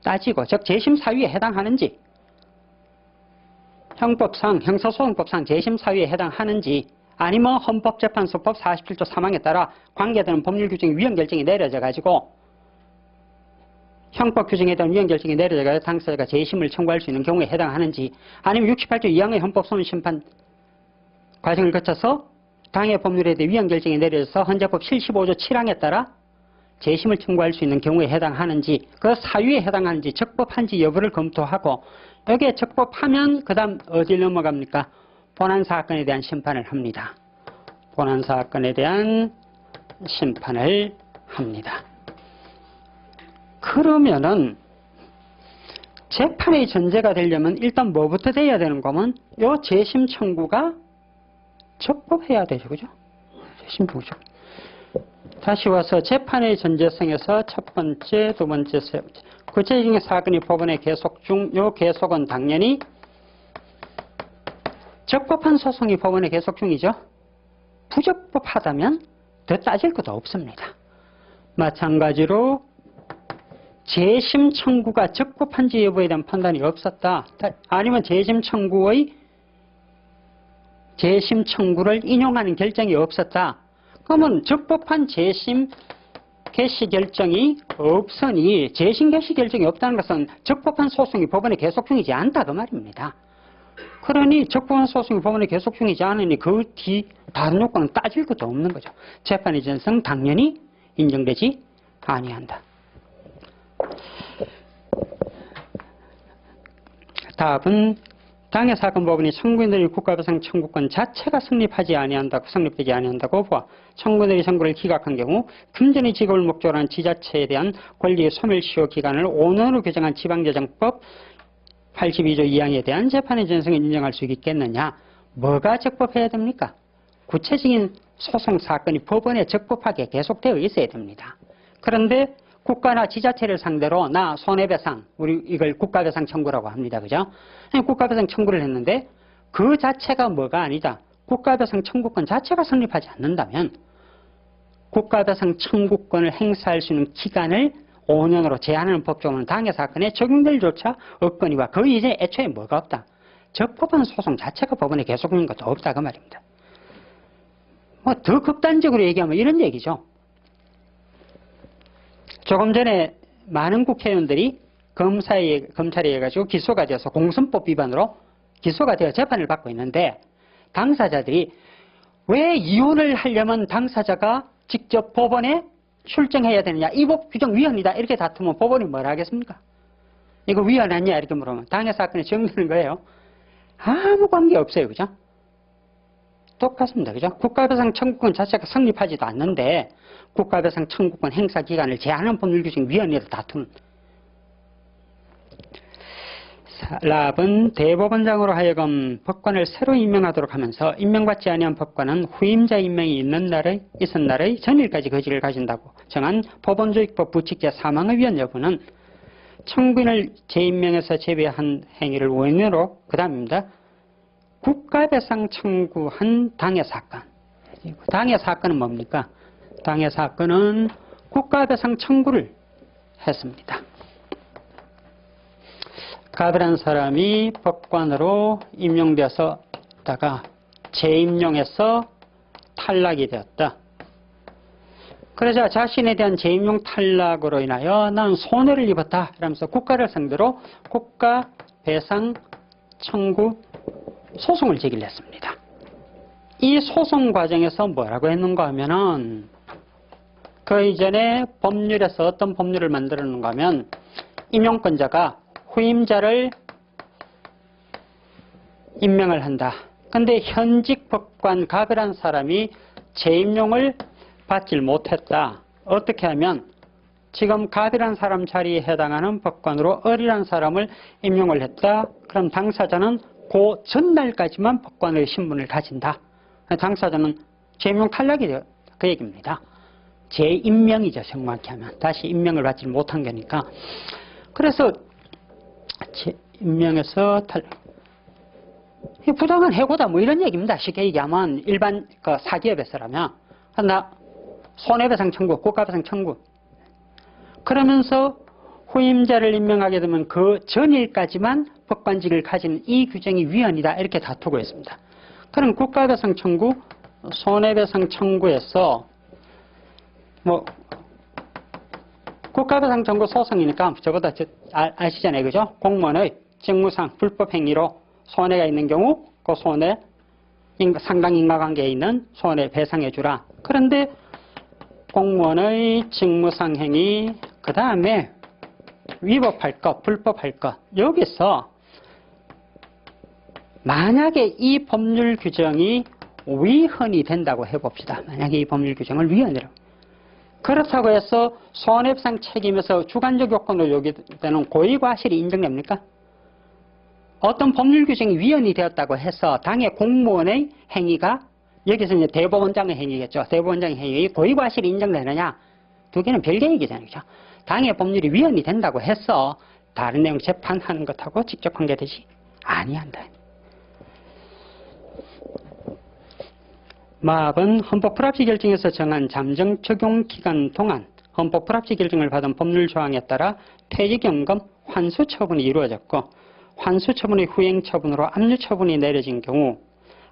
따지고, 즉 재심 사유에 해당하는지, 형법상 형사소송법상 재심 사유에 해당하는지, 아니면 헌법재판소법 47조 3항에 따라 관계되는 법률 규정 위헌 결정이 내려져 가지고 형법 규정에 대한 위헌 결정이 내려져 당사자가 재심을 청구할 수 있는 경우에 해당하는지, 아니면 68조 2항의 헌법소원 심판 과정을 거쳐서 당해 법률에 대해 위헌 결정이 내려져서 헌재법 75조 7항에 따라 재심을 청구할 수 있는 경우에 해당하는지, 그 사유에 해당하는지 적법한지 여부를 검토하고, 여기에 적법하면 그 다음 어디를 넘어갑니까? 본안사건에 대한 심판을 합니다. 본안사건에 대한 심판을 합니다. 그러면은 재판의 전제가 되려면 일단 뭐부터 돼야 되는 거면 요 재심 청구가 적법해야 되죠. 그죠? 재심 청구. 다시 와서 재판의 전제성에서 첫 번째, 두 번째, 세 번째. 구체적인 사건이 법원에 계속 중, 요 계속은 당연히 적법한 소송이 법원에 계속 중이죠. 부적법하다면 더 따질 것도 없습니다. 마찬가지로 재심 청구가 적법한지 여부에 대한 판단이 없었다. 아니면 재심 청구를 인용하는 결정이 없었다. 그러면 적법한 재심 개시 결정이 없으니, 재심 개시 결정이 없다는 것은 적법한 소송이 법원에 계속 중이지 않다 그 말입니다. 그러니 적법한 소송이 법원에 계속 중이지 않으니 그 뒤 다른 요건은 따질 것도 없는 거죠. 재판의 전성 당연히 인정되지 아니한다. 답은 당해 사건 법원이 청구인들의 국가배상 청구권 자체가 성립되지 아니한다고 보아 청구인들의 청구를 기각한 경우 금전의 지급을 목적으로 한 지자체에 대한 권리의 소멸시효 기간을 5년으로 규정한 지방재정법 82조 2항에 대한 재판의 전성을 인정할 수 있겠느냐? 뭐가 적법해야 됩니까? 구체적인 소송 사건이 법원에 적법하게 계속되어 있어야 됩니다. 그런데 국가나 지자체를 상대로 나 손해배상, 우리 이걸 국가배상 청구라고 합니다. 그죠? 국가배상 청구를 했는데 그 자체가 뭐가 아니다. 국가배상 청구권 자체가 성립하지 않는다면 국가배상 청구권을 행사할 수 있는 기간을 5년으로 제한하는 법조문은 당해 사건에 적용될 조차 없거니와 그 이제 애초에 뭐가 없다. 적법한 소송 자체가 법원에 계속되는 것도 없다 그 말입니다. 뭐 더 극단적으로 얘기하면 이런 얘기죠. 조금 전에 많은 국회의원들이 검찰에 해가지고 기소가 되어서 공선법 위반으로 기소가 되어 재판을 받고 있는데, 당사자들이 왜 이혼을 하려면 당사자가 직접 법원에 출정해야 되느냐, 이 법 규정 위헌이다 이렇게 다투면 법원이 뭐라 하겠습니까? 이거 위헌 아니냐 이렇게 물으면 당해 사건에 적용되는 거예요. 아무 관계 없어요. 그죠? 똑같습니다. 그죠? 국가배상 청구권 자체가 성립하지도 않는데 국가배상 청구권 행사 기간을 제한하는 법률 규정 위헌이라 다투는. 랍은 대법원장으로 하여금 법관을 새로 임명하도록 하면서 임명받지 아니한 법관은 후임자 임명이 있은 날의 전일까지 거직을 가진다고 정한 법원조직법 부칙 제3항의 위헌 여부는 청구인을 재임명해서 제외한 행위를 원인으로, 그 다음입니다. 국가배상 청구한 당해 사건. 당해 사건은 뭡니까? 당해 사건은 국가배상 청구를 했습니다. 갑이라는 사람이 법관으로 임용되었다가 재임용해서 탈락이 되었다. 그러자 자신에 대한 재임용 탈락으로 인하여 난 손해를 입었다 이러면서 국가를 상대로 국가배상 청구 소송을 제기를 했습니다. 이 소송 과정에서 뭐라고 했는가 하면은 그 이전에 법률에서 어떤 법률을 만들어 놓는가 하면 임용권자가 후임자를 임명을 한다. 근데 현직 법관 갑이라는 사람이 재임용을 받질 못했다. 어떻게 하면 지금 갑이라는 사람 자리에 해당하는 법관으로 을이라는 사람을 임용을 했다. 그럼 당사자는 그 전날까지만 법관의 신분을 가진다. 당사자는 제명 탈락이 돼요. 그 얘기입니다. 재임명이죠. 정확히 하면. 다시 임명을 받지 못한 거니까. 그래서 임명에서 탈락. 부당한 해고다 뭐 이런 얘기입니다. 쉽게 얘기하면 일반 그 사기업에서라면 나 손해배상 청구, 국가배상 청구. 그러면서 후임자를 임명하게 되면 그 전일까지만 법관직을 가진 이 규정이 위헌이다 이렇게 다투고 있습니다. 그럼 국가배상 청구, 손해배상 청구에서 뭐 국가배상 청구 소송이니까 저보다 아시잖아요, 그죠? 공무원의 직무상 불법 행위로 손해가 있는 경우 그 손해 상당 인과관계에 있는 손해 배상해 주라. 그런데 공무원의 직무상 행위 그 다음에 위법할 것, 불법할 것 여기서 만약에 이 법률 규정이 위헌이 된다고 해봅시다. 만약에 이 법률 규정을 위헌이라고. 그렇다고 해서 손해배상 책임에서 주관적 요건으로 요구되는 고의과실이 인정됩니까? 어떤 법률 규정이 위헌이 되었다고 해서 당의 공무원의 행위가 여기서 이제 대법원장의 행위겠죠. 대법원장의 행위 고의과실이 인정되느냐? 두 개는 별개 얘기잖아요. 그죠? 당의 법률이 위헌이 된다고 해서 다른 내용 재판하는 것하고 직접 관계되지 아니한다. 마합은 헌법불합치 결정에서 정한 잠정 적용 기간 동안 헌법불합치 결정을 받은 법률 조항에 따라 퇴직연금 환수 처분이 이루어졌고 환수 처분의 후행 처분으로 압류 처분이 내려진 경우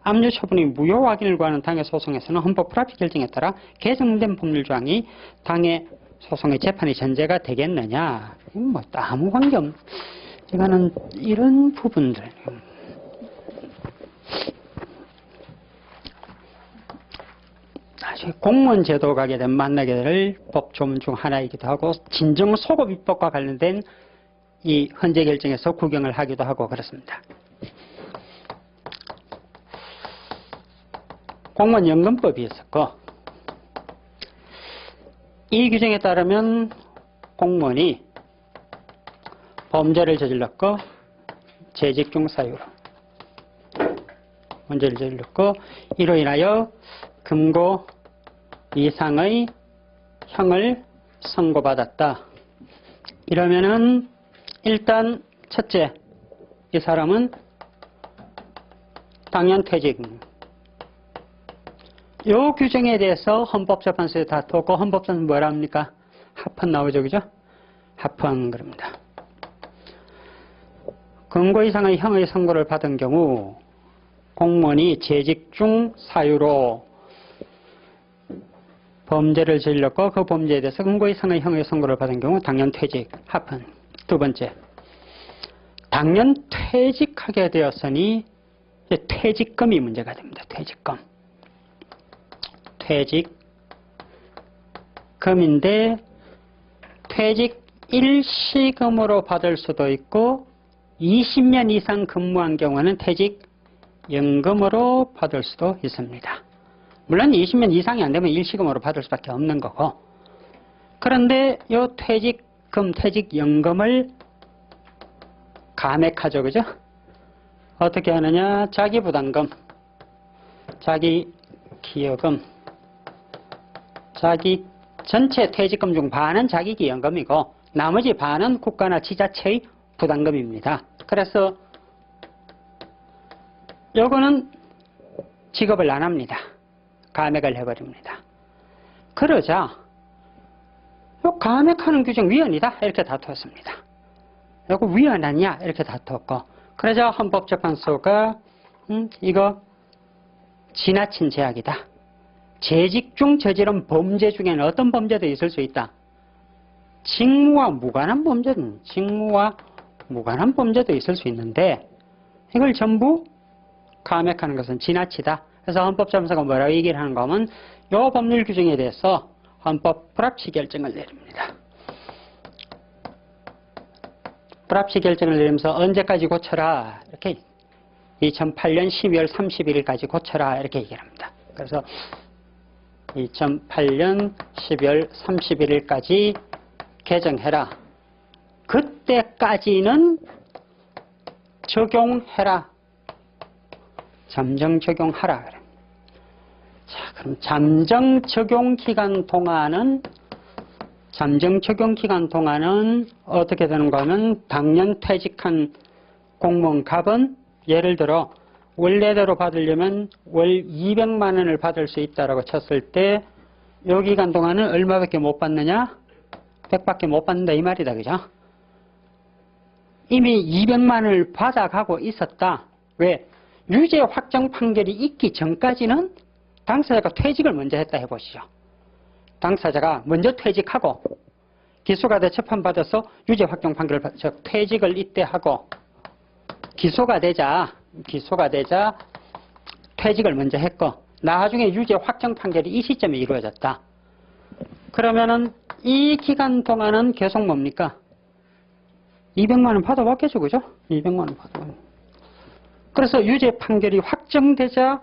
압류 처분이 무효 확인을 구하는 당해 소송에서는 헌법불합치 결정에 따라 개정된 법률 조항이 당해 소송의 재판의 전제가 되겠느냐? 뭐 아무 관계 없는. 이거는 이런 부분들. 공무원 제도 가게 되면 만나게 될 법 조문 중 하나이기도 하고 진정 소급 입법과 관련된 이 헌재 결정에서 구경을 하기도 하고 그렇습니다. 공무원연금법이 있었고 이 규정에 따르면 공무원이 범죄를 저질렀고 재직 중 사유로 문제를 저질렀고 이로 인하여 금고 이상의 형을 선고받았다. 이러면은 일단 첫째, 이 사람은 당연 퇴직. 이 규정에 대해서 헌법재판소에 다투고 헌법재판소는 뭐라 합니까? 합헌 나오죠, 그죠? 합헌 그럽니다. 금고 이상의 형의 선고를 받은 경우 공무원이 재직 중 사유로 범죄를 저질렀고 그 범죄에 대해서 금고 이상의 형의 선고를 받은 경우 당연 퇴직, 합헌. 두 번째, 당연 퇴직하게 되었으니 퇴직금이 문제가 됩니다. 퇴직금. 퇴직금인데 퇴직 일시금으로 받을 수도 있고 20년 이상 근무한 경우는 퇴직연금으로 받을 수도 있습니다. 물론 20년 이상이 안 되면 일시금으로 받을 수밖에 없는 거고 그런데 이 퇴직금, 퇴직연금을 감액하죠. 그죠? 어떻게 하느냐? 자기 부담금, 자기 기여금, 자기 전체 퇴직금 중 반은 자기 기여금이고 나머지 반은 국가나 지자체의 부담금입니다. 그래서 요거는 지급을 안 합니다. 감액을 해버립니다. 그러자 요 감액하는 규정 위헌이다 이렇게 다투었습니다. 요거 위헌하냐 이렇게 다투었고 그러자 헌법재판소가 이거 지나친 제약이다. 재직 중 저지른 범죄 중에는 어떤 범죄도 있을 수 있다. 직무와 무관한 범죄도 있을 수 있는데 이걸 전부 감액하는 것은 지나치다. 그래서 헌법재판소가 뭐라고 얘기를 하는가 하면 이 법률 규정에 대해서 헌법 불합치 결정을 내립니다. 불합치 결정을 내리면서 언제까지 고쳐라 이렇게 2008년 12월 31일까지 고쳐라 이렇게 얘기를 합니다. 그래서 2008년 12월 31일까지 개정해라. 그때까지는 적용해라. 잠정 적용하라 그래. 자, 그럼 잠정 적용 기간 동안은 어떻게 되는가 하면 당년 퇴직한 공무원 갑은 예를 들어 원래대로 받으려면 월 200만 원을 받을 수 있다라고 쳤을 때 요 기간 동안은 얼마밖에 못 받느냐? 100밖에 못 받는다 이 말이다. 그죠? 이미 200만 원을 받아가고 있었다. 왜? 유죄 확정 판결이 있기 전까지는 당사자가 퇴직을 먼저 했다 해보시죠. 당사자가 먼저 퇴직하고 기소가 돼 재판받아서 유죄 확정 판결을 받아서 퇴직을 이때 하고 기소가 되자 퇴직을 먼저 했고 나중에 유죄 확정 판결이 이 시점에 이루어졌다. 그러면은 이 기간 동안은 계속 뭡니까? 200만 원 받아왔겠죠, 그죠? 200만 원 받아왔. 그래서 유죄 판결이 확정되자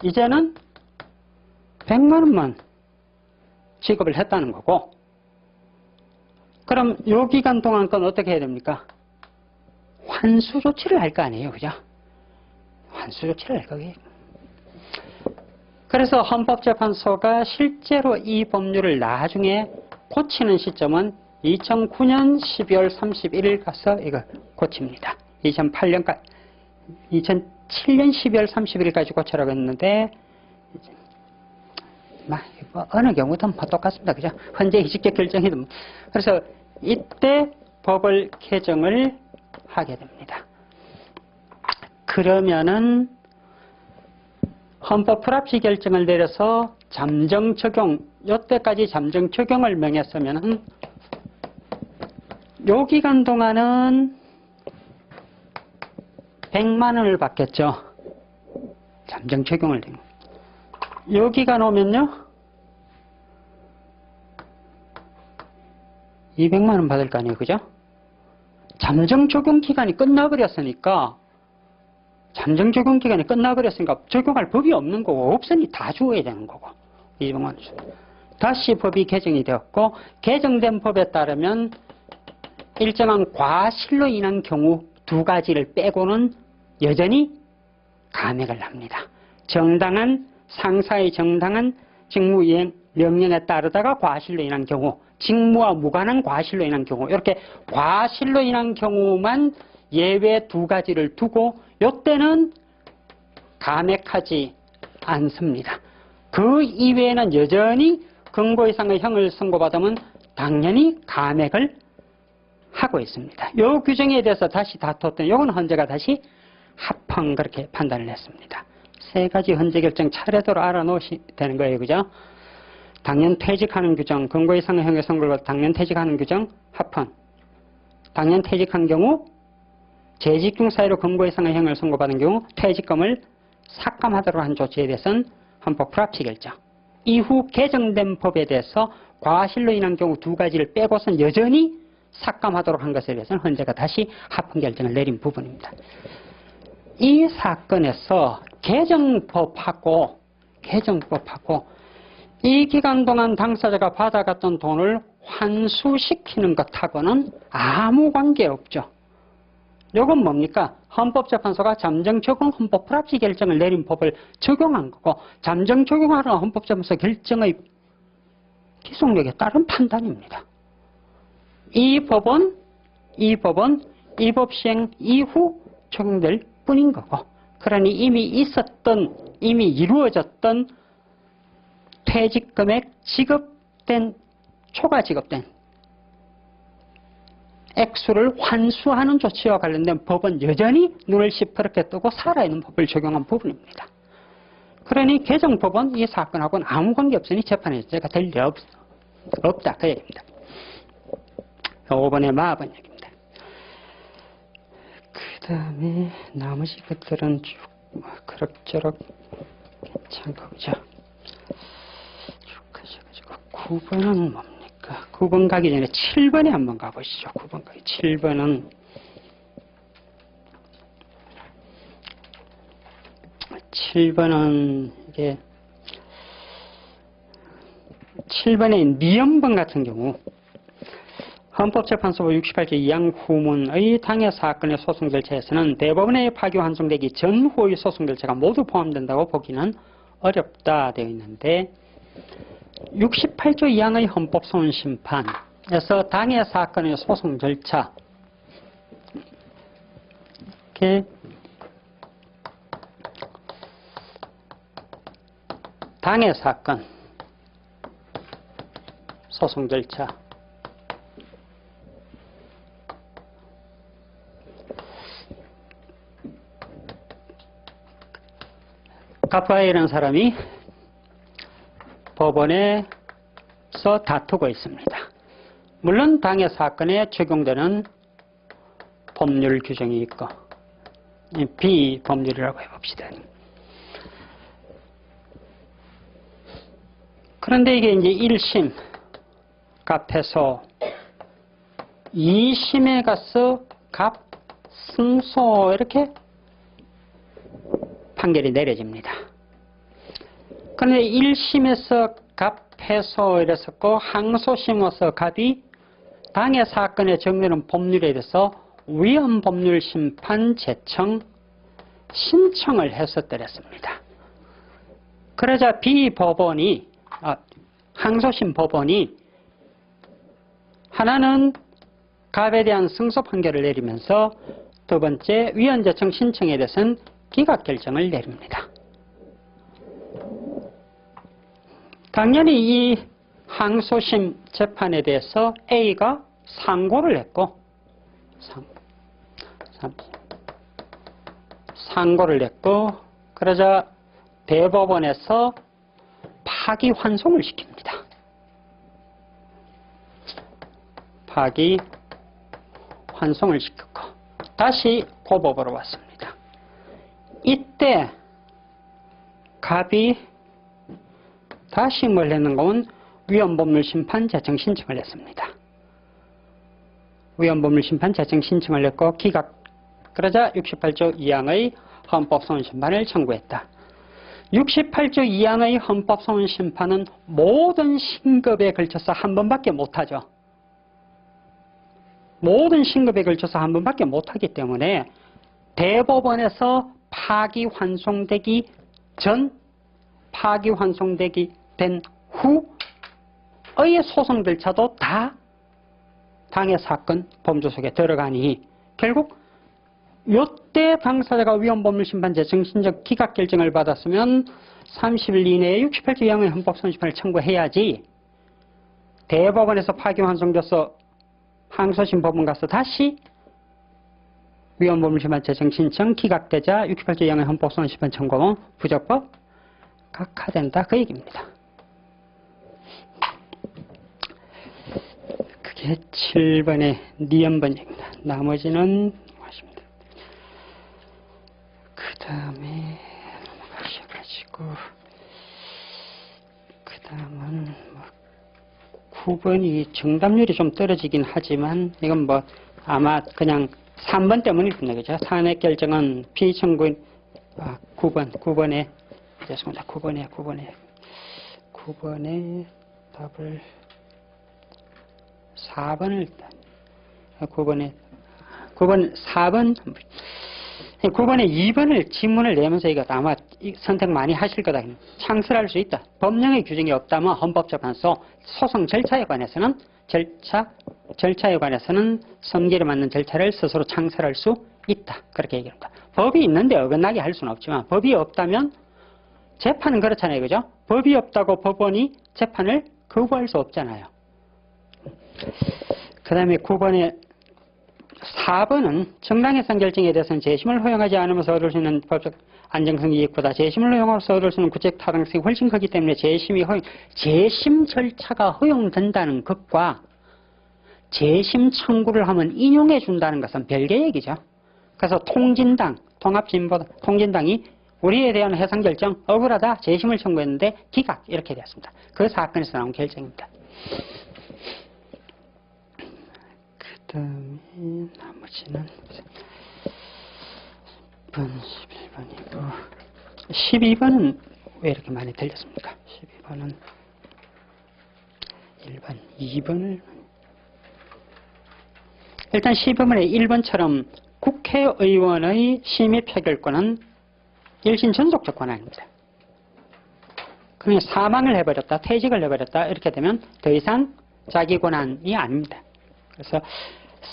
이제는 100만 원만 지급을 했다는 거고, 그럼 이 기간 동안 건 어떻게 해야 됩니까? 환수 조치를 할 거 아니에요, 그죠? 환수 조치를 할 거예요. 그래서 헌법재판소가 실제로 이 법률을 나중에 고치는 시점은 2009년 12월 31일 가서 이걸 고칩니다. 2007년 12월 31일까지 고치라고 했는데, 어느 경우든 똑같습니다. 그죠? 헌재 이직적 결정이든. 그래서 이때 법을 개정을 하게 됩니다. 그러면은 헌법 불합치 결정을 내려서 잠정 적용, 이때까지 잠정 적용을 명했으면은 요 기간 동안은 100만 원을 받겠죠. 잠정 적용을 된 거. 요 기간 오면요 200만 원 받을 거 아니에요, 그죠? 잠정 적용 기간이 끝나버렸으니까 적용할 법이 없는 거고 없으니 다 주어야 되는 거고 200만 원. 다시 법이 개정이 되었고 개정된 법에 따르면 일정한 과실로 인한 경우 두 가지를 빼고는 여전히 감액을 합니다. 상사의 정당한 직무이행 명령에 따르다가 과실로 인한 경우, 직무와 무관한 과실로 인한 경우, 이렇게 과실로 인한 경우만 예외 두 가지를 두고 이때는 감액하지 않습니다. 그 이외에는 여전히 금고 이상의 형을 선고받으면 당연히 감액을 하고 있습니다. 이 규정에 대해서 다시 다퉜더니 이건 헌재가 다시 합헌 그렇게 판단을 했습니다. 세 가지 헌재 결정 차례대로 알아놓으시면 되는 거예요. 그죠? 당연 퇴직하는 규정, 금고 이상의 형의 선고를 받아 당연 퇴직하는 규정, 합헌. 당연 퇴직한 경우 재직 중 사유로 금고 이상의 형을 선고받은 경우 퇴직금을 삭감하도록 한 조치에 대해서는 헌법 불합치 결정. 이후 개정된 법에 대해서 과실로 인한 경우 두 가지를 빼고선 여전히 삭감하도록 한 것에 대해서는 헌재가 다시 합헌 결정을 내린 부분입니다. 이 사건에서 개정법하고 이 기간 동안 당사자가 받아갔던 돈을 환수시키는 것하고는 아무 관계없죠. 이건 뭡니까? 헌법재판소가 잠정 적용 헌법 불합치 결정을 내린 법을 적용한 거고 잠정 적용하는 헌법재판소 결정의 기속력에 따른 판단입니다. 이 법은 이 법 시행 이후 적용될 뿐인 거고, 그러니 이미 이루어졌던 퇴직금액 초과 지급된 액수를 환수하는 조치와 관련된 법은 여전히 눈을 시퍼렇게 뜨고 살아있는 법을 적용한 부분입니다. 그러니 개정법은 이 사건하고는 아무 관계없으니 재판에서가 될 리 없다 그 얘기입니다. 5번의 마번 얘기입니다. 그 다음에 나머지 것들은 쭉 그럭저럭 괜찮고 그죠? 쭉 가셔가지고 9번은 뭡니까? 9번 가기 전에 7번에 한번 가보시죠. 9번 가기 7번은 이게 7번의 니엄번 같은 경우 헌법재판소부 68조 2항 후문의 당해 사건의 소송 절차에서는 대법원에 파기환송되기 전후의 소송 절차가 모두 포함된다고 보기는 어렵다 되어 있는데 68조 2항의 헌법소원심판에서 당해 사건의 소송 절차 이렇게 당해 사건 소송 절차 가파이라는 사람이 법원에서 다투고 있습니다. 물론 당해 사건에 적용되는 법률 규정이 있고 비법률이라고 해봅시다. 그런데 이게 이제 1심 갑해소 2심에 가서 갑승소 이렇게 판결이 내려집니다. 그런데 1심에서 갑해소 이랬었고 항소심에서 갑이 당해 사건에 적용되는 법률에 대해서 위헌법률심판 제청 신청을 했었더랬습니다. 그러자 항소심 법원이 하나는 갑에 대한 승소 판결을 내리면서 두 번째 위헌제청 신청에 대해서는 기각결정을 내립니다. 당연히 이 항소심 재판에 대해서 A가 상고를 했고 상고를 했고 그러자 대법원에서 파기환송을 시킵니다. 파기환송을 시켰고 다시 고법으로 왔습니다. 이때 갑이 다시 뭘 했는가면 위헌법률심판 제청 신청을 했습니다. 위헌법률심판 제청 신청을 했고 기각 그러자 68조 2항의 헌법소원심판을 청구했다. 68조 2항의 헌법소원심판은 모든 신급에 걸쳐서 한 번밖에 못하죠. 모든 신급에 걸쳐서 한 번밖에 못하기 때문에 대법원에서 파기환송되기 전, 파기환송되기 된 후의 소송 절차도 다 당해 사건 범주 속에 들어가니 결국 요때 당사자가 위헌법률심판 제청 신청 기각 결정을 받았으면 30일 이내에 68조 2항의 헌법소원심판을 청구해야지 대법원에서 파기환송돼서 항소심 법원 가서 다시 위헌법률심판 제청 신청 기각되자 68조 2항의 헌법소원심판 청구하면 부적법 각하된다 그 얘기입니다. 그게 7번의 니은번입니다. 나머지는 하시면 됩니다. 그 다음에 넘어가셔가지고 그 다음은 뭐 9번이 정답률이 좀 떨어지긴 하지만 이건 뭐 아마 그냥 3번 때문일 뿐이에요. 그죠? 산액 결정은 피청구인 9번에 죄송합니다. 9번에 답을 4번을 9번에 2번을 지문을 내면서 이거 아마 선택 많이 하실 거다. 창설할 수 있다. 법령의 규정이 없다면 헌법재판소 소송 절차에 관해서는 성질에 맞는 절차를 스스로 창설할 수 있다. 그렇게 얘기합니다. 법이 있는데 어긋나게 할 수는 없지만 법이 없다면 재판은 그렇잖아요. 그죠? 법이 없다고 법원이 재판을 거부할 수 없잖아요. 그 다음에 9번에 4번은 정당해상 결정에 대해서는 재심을 허용하지 않으면서 얻을 수 있는 법적 안정성 이익보다 재심을 허용해서 얻을 수 있는 구체적 타당성이 훨씬 크기 때문에 재심 절차가 허용된다는 것과 재심 청구를 하면 인용해 준다는 것은 별개 얘기죠. 그래서 통진당이 우리에 대한 해상 결정 억울하다 재심을 청구했는데 기각 이렇게 되었습니다. 그 사건에서 나온 결정입니다. 그 다음에 나머지는 10번, 11번이고 12번은 왜 이렇게 많이 들렸습니까? 12번은 1번, 2번을 일단 12번의 1번처럼 국회의원의 심의 표결권은 일신 전속적 권한입니다. 그냥 사망을 해버렸다, 퇴직을 해버렸다 이렇게 되면 더 이상 자기 권한이 아닙니다. 그래서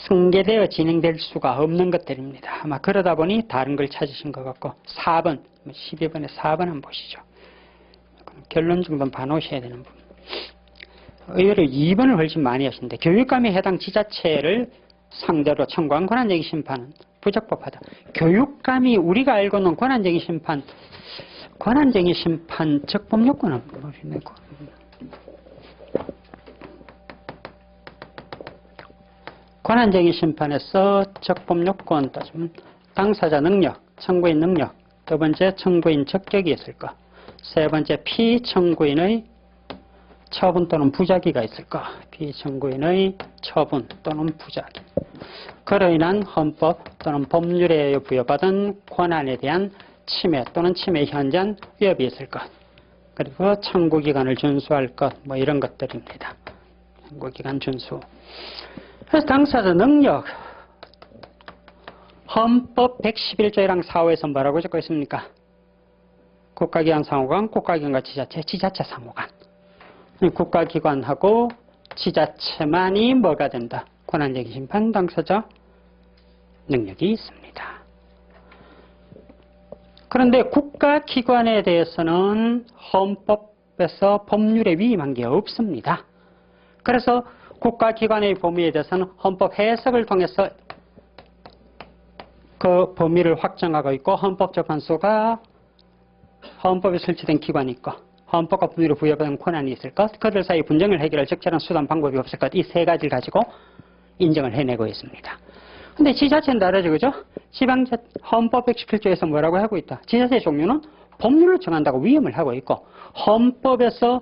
승계되어 진행될 수가 없는 것들입니다. 아마 그러다 보니 다른 걸 찾으신 것 같고 4번, 12번의 4번 한번 보시죠. 결론 정도는 봐놓으셔야 되는 부분. 의외로 2번을 훨씬 많이 하시는데 교육감이 해당 지자체를 상대로 청구한 권한쟁의 심판은 부적법하다. 교육감이 우리가 알고 있는 권한쟁의 심판 적법요건은 모르겠네요. 권한쟁의 심판에서 적법요건 따지면 당사자 능력, 청구인 능력, 두 번째 청구인 적격이 있을 것, 세 번째 피청구인의 처분 또는 부작위가 있을 것, 피청구인의 처분 또는 부작위, 그로 인한 헌법 또는 법률에 부여받은 권한에 대한 침해 또는 침해 현장 위협이 있을 것, 그리고 청구기간을 준수할 것, 뭐 이런 것들입니다. 청구기간 준수. 그래서 당사자 능력, 헌법 111조랑 4호에서 뭐라고 적고 있습니까? 국가기관 상호간, 국가기관과 지자체, 지자체 상호간. 국가기관하고 지자체만이 뭐가 된다? 권한쟁의 심판 당사자 능력이 있습니다. 그런데 국가기관에 대해서는 헌법에서 법률에 위임한 게 없습니다. 그래서 국가기관의 범위에 대해서는 헌법 해석을 통해서 그 범위를 확정하고 있고 헌법재판소가 헌법에 설치된 기관이 있고 헌법과 법률에 부여받은 권한이 있을 것, 그들 사이 분쟁을 해결할 적절한 수단 방법이 없을 것, 이 세 가지를 가지고 인정을 해내고 있습니다. 근데 지자체는 다르죠, 그죠? 헌법 117조에서 뭐라고 하고 있다? 지자체 종류는 법률을 정한다고 위임을 하고 있고, 헌법에서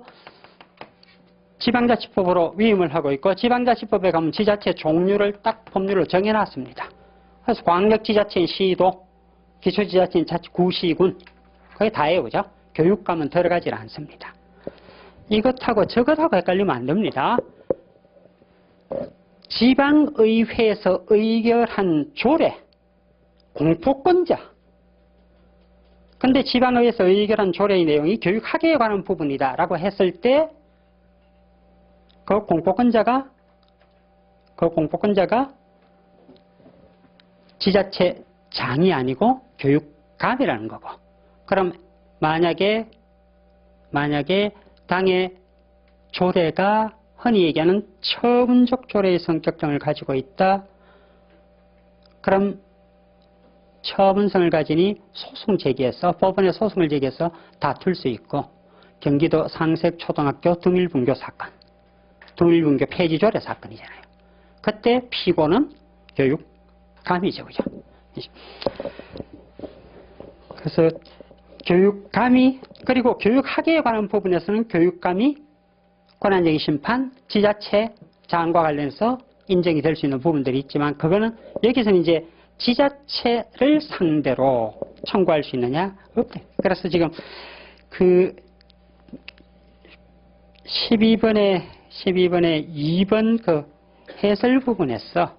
지방자치법으로 위임을 하고 있고, 지방자치법에 가면 지자체 종류를 딱 법률로 정해놨습니다. 그래서 광역지자체인 시도, 기초지자체인 구시군, 거의 다예요, 그죠? 교육감은 들어가질 않습니다. 이것하고 저것하고 헷갈리면 안 됩니다. 지방의회에서 의결한 조례, 공포권자. 근데 지방의회에서 의결한 조례의 내용이 교육학계에 관한 부분이다라고 했을 때 그 공포권자가 지자체장이 아니고 교육감이라는 거고. 그럼 만약에 당의 조례가 흔히 얘기하는 처분적 조례의 성격성을 가지고 있다. 그럼 처분성을 가지니 소송 제기해서 법원에 소송을 제기해서 다툴 수 있고, 경기도 상색초등학교 등일분교 사건, 등일분교 폐지조례 사건이잖아요. 그때 피고는 교육감이죠, 그죠? 그래서 교육감이, 그리고 교육학계에 관한 부분에서는 교육감이 권한쟁의 심판, 지자체장과 관련해서 인정이 될 수 있는 부분들이 있지만, 그거는 여기서는 이제 지자체를 상대로 청구할 수 있느냐? 없대. 그래서 지금 그 12번에 2번 그 해설 부분에서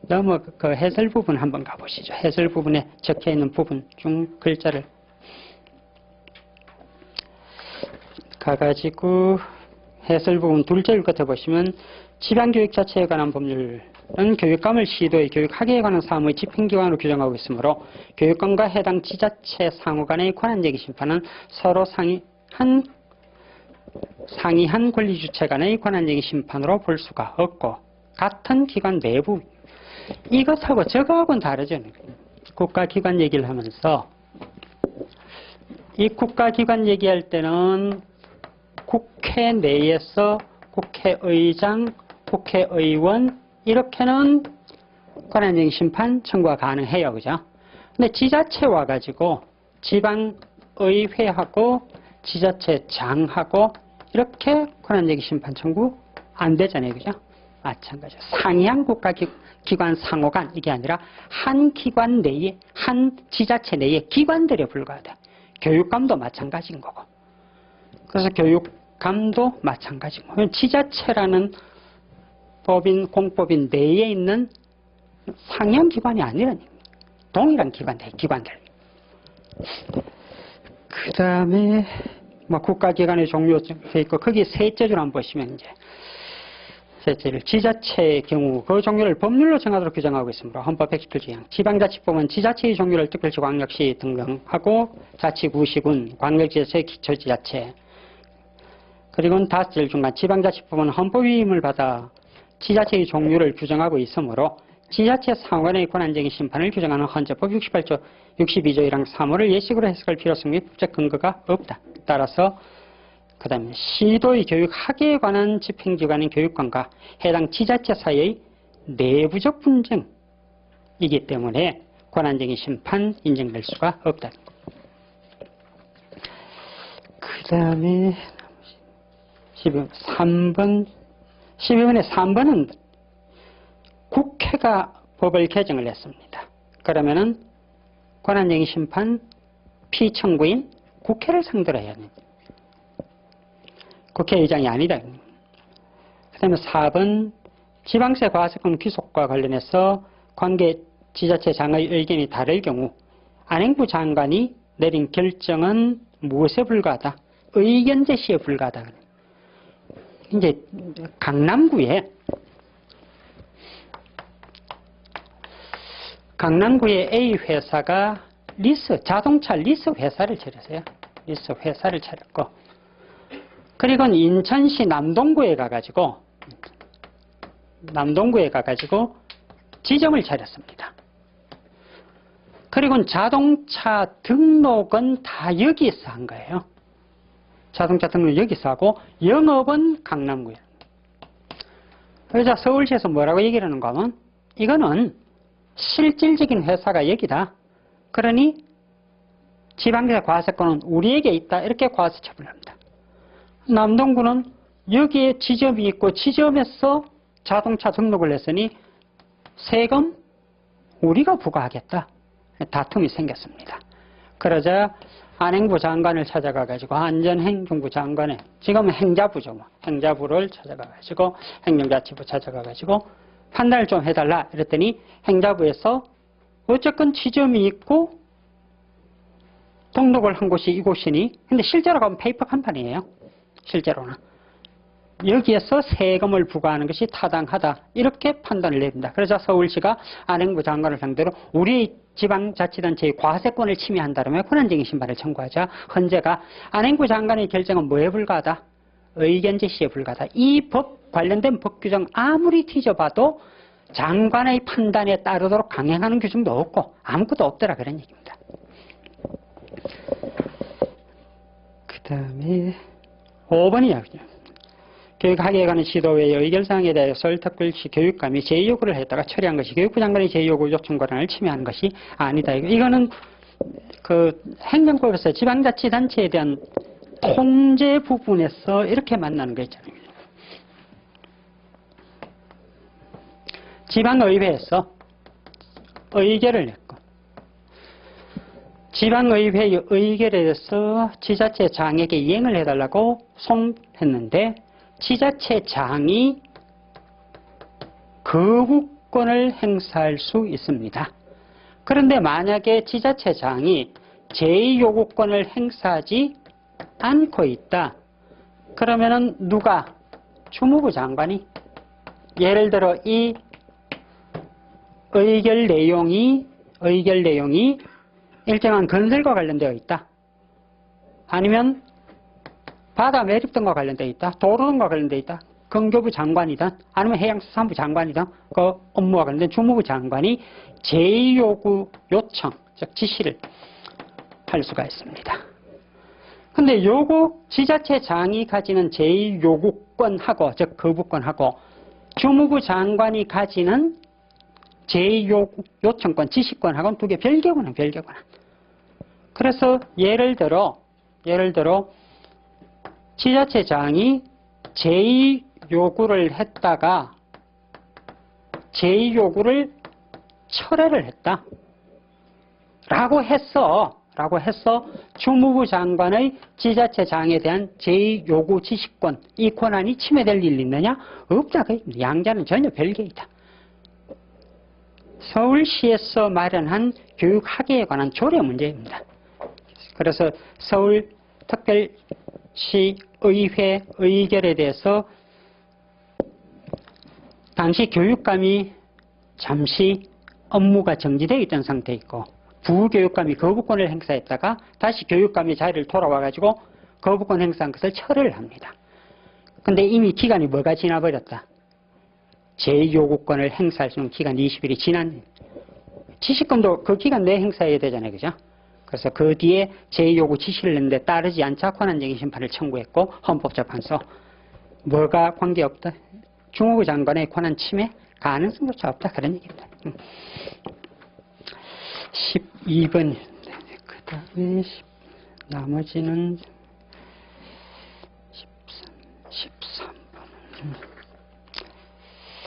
너무 그 해설 부분 한번 가보시죠. 해설 부분에 적혀 있는 부분 중 글자를 가가지고 해설 부분 둘째를 거쳐보시면, 지방교육자체에 관한 법률은 교육감을 시도의 교육학계에 관한 사무의 집행기관으로 규정하고 있으므로 교육감과 해당 지자체 상호 간의 권한쟁의 심판은 서로 상이한 권리주체 간의 권한쟁의 심판으로 볼 수가 없고, 같은 기관 내부, 이것하고 저거하고는 다르죠. 국가기관 얘기를 하면서 이 국가기관 얘기할 때는 국회 내에서 국회의장, 국회의원 이렇게는 권한쟁의 심판 청구가 가능해요, 그죠? 근데 지자체 와가지고 지방의회하고 지자체장하고 이렇게 권한쟁의 심판 청구 안 되잖아요, 그죠? 마찬가지로 상이한 국가기관 상호간, 이게 아니라 한 기관 내에, 한 지자체 내에 기관들에 불과하다. 교육감도 마찬가지인 거고. 그래서 교육감도 마찬가지고. 지자체라는 법인, 공법인 내에 있는 상형 기관이 아니라는 동일한 기관들. 그 다음에 뭐 국가기관의 종류돼 있고 거기 셋째줄 한번 보시면 이제 셋째를 지자체의 경우 그 종류를 법률로 정하도록 규정하고 있으므로 헌법 117조항 지방자치법은 지자체의 종류를 특별시, 광역시 등등하고 자치구, 시군, 광역지자체, 기초지자체 그리고 다섯째를 중간 지방자치법은 헌법 위임을 받아 지자체의 종류를 규정하고 있으므로 지자체 상원의 권한쟁의 심판을 규정하는 헌재법 68조 62조 1항 3호를 예식으로 해석할 필요성 및 법적 근거가 없다. 따라서 그 다음에 시도의 교육 학예에 관한 집행기관인 교육관과 해당 지자체 사이의 내부적 분쟁이기 때문에 권한쟁의 심판 인정될 수가 없다. 그 다음에 12번의 3번은 국회가 법을 개정을 했습니다. 그러면은 권한쟁의 심판 피청구인 국회를 상대로 해야 합니다. 국회의장이 아니다. 그 다음에 4번 지방세 과세권 귀속과 관련해서 관계 지자체장의 의견이 다를 경우 안행부 장관이 내린 결정은 무엇에 불과하다? 의견 제시에 불과하다. 이제 강남구에 A 회사가 자동차 리스 회사를 차렸어요. 리스 회사를 차렸고, 그리고 인천시 남동구에 가가지고 지점을 차렸습니다. 그리고 자동차 등록은 다 여기서 한 거예요. 자동차 등록은 여기서 하고, 영업은 강남구에. 그래서 서울시에서 뭐라고 얘기를 하는가 하면, 이거는 실질적인 회사가 여기다. 그러니 지방세 과세권은 우리에게 있다. 이렇게 과세 처분을 합니다. 남동구는 여기에 지점이 있고 지점에서 자동차 등록을 했으니 세금 우리가 부과하겠다. 다툼이 생겼습니다. 그러자 안행부 장관을 찾아가가지고 안전행정부 장관에 지금은 행자부죠. 행자부를 찾아가가지고 행정자치부 찾아가가지고 판단을 좀 해달라 이랬더니 행자부에서 어쨌건 지점이 있고 등록을 한 곳이 이곳이니, 근데 실제로 가면 페이퍼 컴퍼니예요. 실제로는 여기에서 세금을 부과하는 것이 타당하다 이렇게 판단을 내립니다. 그래서 서울시가 안행부 장관을 상대로 우리 지방자치단체의 과세권을 침해한다면 권한쟁의 심판을 청구하자 헌재가 안행부 장관의 결정은 뭐에 불과하다? 의견 제시에 불과하다. 이 법 관련된 법 규정 아무리 뒤져봐도 장관의 판단에 따르도록 강행하는 규정도 없고 아무것도 없더라 그런 얘기입니다. 그 다음에 5번이야. 교육학예에 관한 시도의 의결사항에 대해서 특별시 교육감이 제의요구를 했다가 처리한 것이 교육부 장관의 제의요구 요청 권한을 침해하는 것이 아니다. 이거는 그 행정법에서 지방자치단체에 대한 통제 부분에서 이렇게 만나는 거 있잖아요. 지방의회에서 의결을 냈고, 지방의회의 의결에 대해서 지자체장에게 이행을 해달라고 송했는데 지자체장이 거부권을 행사할 수 있습니다. 그런데 만약에 지자체장이 제2요구권을 행사하지 않고 있다. 그러면은 누가? 주무부 장관이 예를 들어 이 의결 내용이 일정한 건설과 관련되어 있다. 아니면 바다 매립 등과 관련되어 있다. 도로 등과 관련되어 있다. 건교부 장관이든 아니면 해양수산부 장관이든 그 업무와 관련된 주무부 장관이 제2요구 요청, 즉 지시를 할 수가 있습니다. 근데 요구 지자체장이 가지는 제2요구권하고 즉 거부권하고 주무부 장관이 가지는 제2요구 요청권, 지시권하고는 두 개 별개 권한. 그래서 예를 들어 지자체장이 제2요구를 했다가 제2요구를 철회를 했다. 라고 해서 주무부 장관의 지자체장에 대한 제2요구 지시권, 이 권한이 침해될 일이 있느냐? 없다. 양자는 전혀 별개이다. 서울시에서 마련한 교육학예에 관한 조례 문제입니다. 그래서 서울특별시 의회 의결에 대해서 당시 교육감이 잠시 업무가 정지되어 있던 상태에 있고 부교육감이 거부권을 행사했다가 다시 교육감이 자리를 돌아와가지고 거부권 행사한 것을 철회를 합니다. 근데 이미 기간이 뭐가 지나버렸다. 제2요구권을 행사할 수 있는 기간이 20일이 지난, 지시권도 그 기간 내에 행사해야 되잖아요. 그죠? 그래서 그 뒤에 제2요구 지시를 냈는데 따르지 않자 권한쟁의 심판을 청구했고 헌법재판소 뭐가 관계없다. 중후부 장관의 권한 침해 가능성조차 없다. 그런 얘기입니다. 12번. 그 다음에 나머지는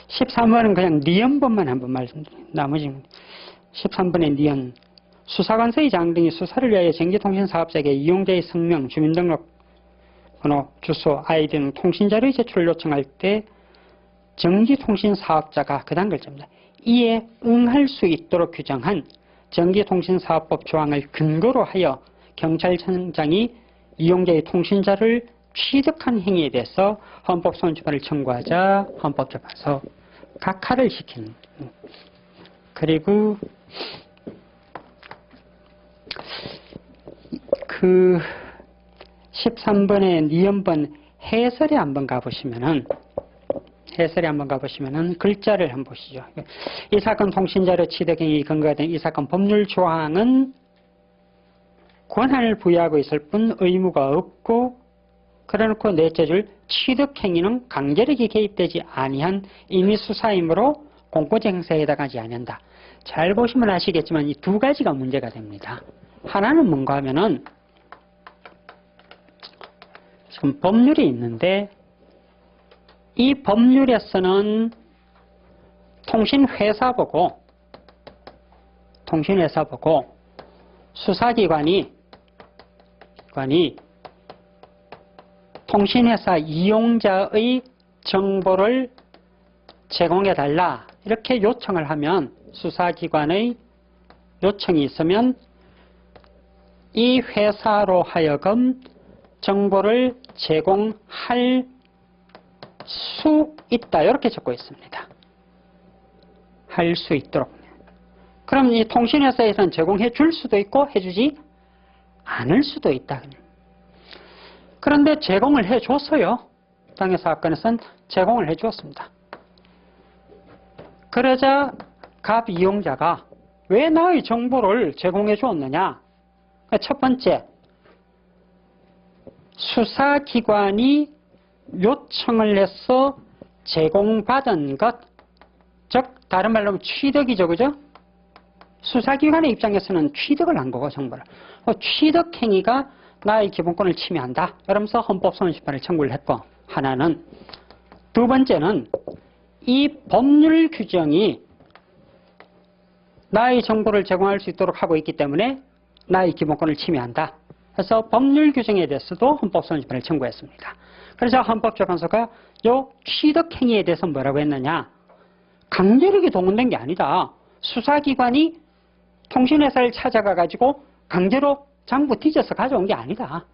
13번은 그냥 니언법만 한번 말씀드려요. 나머지는 13번의 니언. 수사관서의 장 등이 수사를 위하여 전기통신사업자에게 이용자의 성명, 주민등록번호, 주소, 아이디 등 통신자료의 제출을 요청할 때 전기통신사업자가 그 다음 글자입니다. 이에 응할 수 있도록 규정한 전기통신사업법 조항을 근거로 하여 경찰청장이 이용자의 통신자를 취득한 행위에 대해서 헌법소원심판을 청구하자 헌법재판소 각하를 시키는. 그리고 그 13번의 니언번 해설에 한번 가보시면은 글자를 한번 보시죠. 이 사건 통신자료 취득행위 근거가 된 이 사건 법률 조항은 권한을 부여하고 있을 뿐 의무가 없고 그래놓고 넷째 줄 취득행위는 강제력이 개입되지 아니한 임의수사이므로 공권적 행사에 해당하지 않는다. 잘 보시면 아시겠지만 이 두 가지가 문제가 됩니다. 하나는 뭔가 하면은 지금 법률이 있는데 이 법률에서는 통신회사 보고 수사기관이 통신회사 이용자의 정보를 제공해달라 이렇게 요청을 하면 수사기관의 요청이 있으면 이 회사로 하여금 정보를 제공할 수 있다 이렇게 적고 있습니다. 할 수 있도록. 그럼 이 통신회사에서는 제공해 줄 수도 있고 해주지 않을 수도 있다. 그런데 제공을 해줬어요. 당해 사건에서는 제공을 해주었습니다. 그러자 갑 이용자가 왜 나의 정보를 제공해 주었느냐? 첫 번째, 수사기관이 요청을 해서 제공받은 것, 즉 다른 말로 하면 취득이죠. 그죠? 수사기관의 입장에서는 취득을 한 거고 정보를. 취득행위가 나의 기본권을 침해한다. 그러면서 헌법소원심판을 청구를 했고, 하나는 두 번째는 이 법률 규정이 나의 정보를 제공할 수 있도록 하고 있기 때문에 나의 기본권을 침해한다. 그래서 법률 규정에 대해서도 헌법소원심판을 청구했습니다. 그래서 헌법재판소가 요 취득행위에 대해서 뭐라고 했느냐? 강제력이 동원된 게 아니다. 수사기관이 통신회사를 찾아가가지고 강제로 장부 뒤져서 가져온 게 아니다.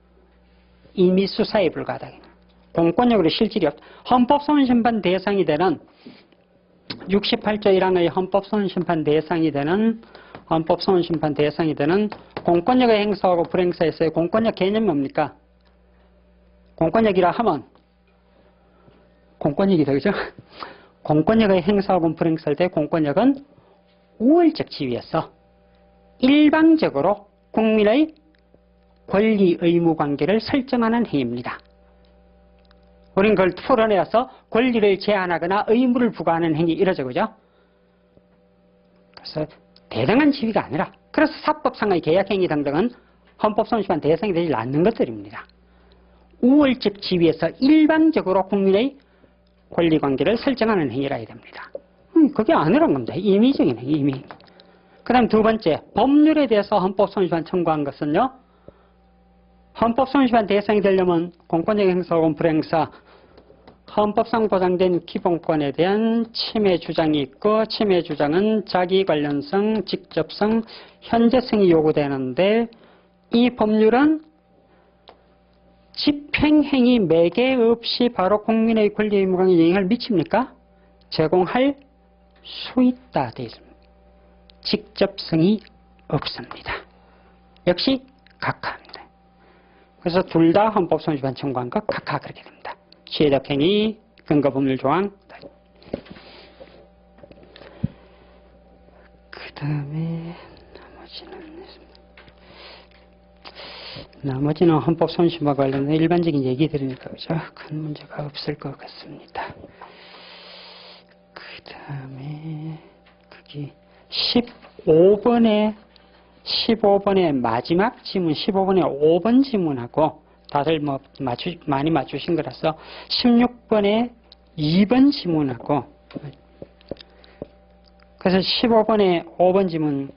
이미 수사에 불과하다. 공권력으로 실질이 없다. 헌법소원심판 대상이 되는 68조 1항의 헌법소원심판 대상이 되는 공권력의 행사하고 불행사에서의 공권력 개념이 뭡니까? 공권력이라 하면 공권력이 되죠. 공권력의 행사하고 불행사할 때 공권력은 우월적 지위에서 일방적으로 국민의 권리 의무 관계를 설정하는 행위입니다. 우리는 그걸 풀어내서 권리를 제한하거나 의무를 부과하는 행위 이러죠. 그죠? 그래서 대등한 지위가 아니라, 그래서 사법상의 계약행위 등등은 헌법소원심판 대상이 되지 않는 것들입니다. 우월적 지위에서 일방적으로 국민의 권리관계를 설정하는 행위라 해야 됩니다. 그게 아니란 겁니다. 임의적인 행위, 임의. 그 다음 두 번째, 법률에 대해서 헌법소원심판 청구한 것은요, 헌법소원심판 대상이 되려면 공권력 행사하고 불행사, 헌법상 보장된 기본권에 대한 침해 주장이 있고 침해 주장은 자기 관련성, 직접성, 현재성이 요구되는데 이 법률은 집행행위 매개 없이 바로 국민의 권리 의무강에 영향을 미칩니까? 제공할 수 있다 되어 있습니다. 직접성이 없습니다. 역시 각하입니다. 그래서 둘 다 헌법소원위반 청구한 것 각하 그렇게 됩니다. 시혜적행위 근거법률 조항. 그 다음에 나머지는 헌법 손실과 관련된 일반적인 얘기들이니까 그죠? 큰 문제가 없을 것 같습니다. 그 다음에 거기 15번의 마지막 지문, 15번의 5번 지문하고 다들 뭐 많이 맞추신 거라서 16번의 2번 지문하고 그래서 15번의 5번 지문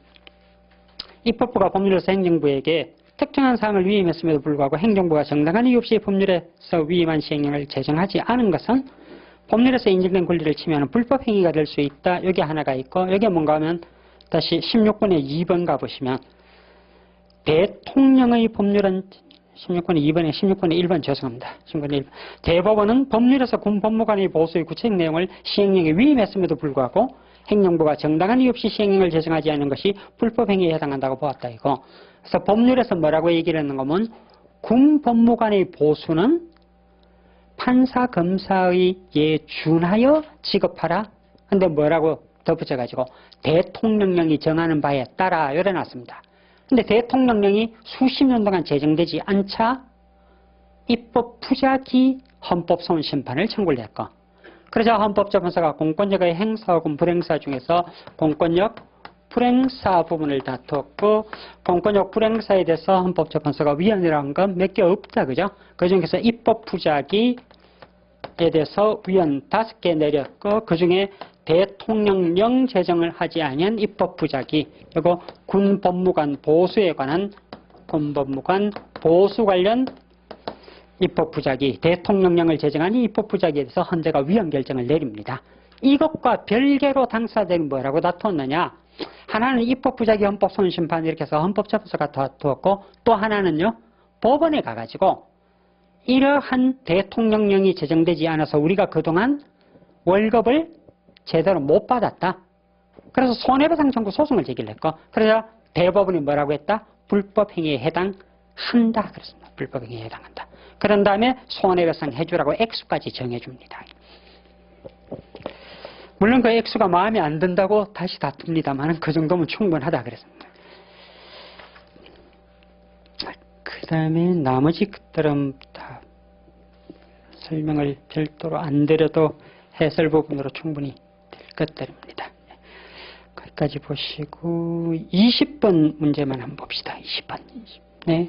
입법부가 법률에서 행정부에게 특정한 사항을 위임했음에도 불구하고 행정부가 정당한 이유 없이 법률에서 위임한 시행령을 제정하지 않은 것은 법률에서 인정된 권리를 침해하는 불법 행위가 될 수 있다. 여기 하나가 있고 여기에 뭔가 하면 다시 16번의 2번 가보시면 대통령의 법률은 16번의 2번에 16번의 1번 죄송합니다. 16번의 1번. 대법원은 법률에서 군 법무관의 보수의 구체적 내용을 시행령에 위임했음에도 불구하고 행정부가 정당한 이유 없이 시행령을 제정하지 않은 것이 불법 행위에 해당한다고 보았다 이거. 그래서 법률에서 뭐라고 얘기를 했는 거면 군 법무관의 보수는 판사 검사의 예 준하여 지급하라. 근데 뭐라고 덧붙여가지고 대통령령이 정하는 바에 따라 열어놨습니다. 근데 대통령령이 수십 년 동안 제정되지 않자 입법 부작위 헌법소원 심판을 청구를 했고 그러자 헌법재판소가 공권력의 행사 혹은 불행사 중에서 공권력 불행사 부분을 다투었고 공권력 불행사에 대해서 헌법재판소가 위헌이라는 건 몇 개 없다 그죠? 그 중에서 입법 부작위에 대해서 위헌 5개 내렸고 그 중에 대통령령 제정을 하지 아니한 입법 부작위 그리고 군 법무관 보수에 관한 군 법무관 보수 관련 입법 부작위 대통령령을 제정하니 입법 부작위에 대해서 헌재가 위헌 결정을 내립니다. 이것과 별개로 당사자들은 뭐라고 다투었느냐 하나는 입법 부작위 헌법소원 심판 이렇게 해서 헌법재판소가 다투었고 또 하나는요 법원에 가가지고 이러한 대통령령이 제정되지 않아서 우리가 그동안 월급을 제대로 못 받았다. 그래서 손해배상 청구 소송을 제기를 했고 그래서 대법원이 뭐라고 했다? 불법행위에 해당한다. 그랬습니다. 불법행위에 해당한다. 그런 다음에 손해배상 해주라고 액수까지 정해줍니다. 물론 그 액수가 마음에 안 든다고 다시 다툽니다만 그 정도면 충분하다 그랬습니다. 그 다음에 나머지 것들은 다 설명을 별도로 안 드려도 해설 부분으로 충분히 될 것들입니다. 거기까지 보시고 20번 문제만 한번 봅시다. 20번. 네.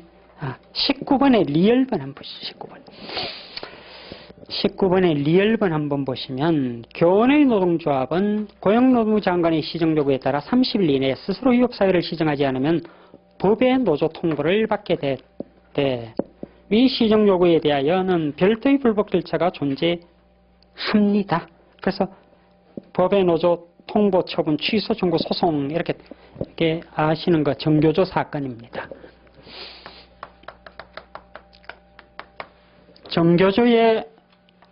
19번의 리얼번 한번 보시죠. 19번의 리얼번 한번 보시면 교원의 노동조합은 고용노동부 장관의 시정 요구에 따라 30일 이내에 스스로 휴업사유를 시정하지 않으면 법의 노조 통보를 받게 돼. 이 시정 요구에 대하여는 별도의 불법 절차가 존재합니다. 그래서 법의 노조 통보 처분 취소 청구 소송 이렇게 아시는 거 정교조 사건입니다. 정교조의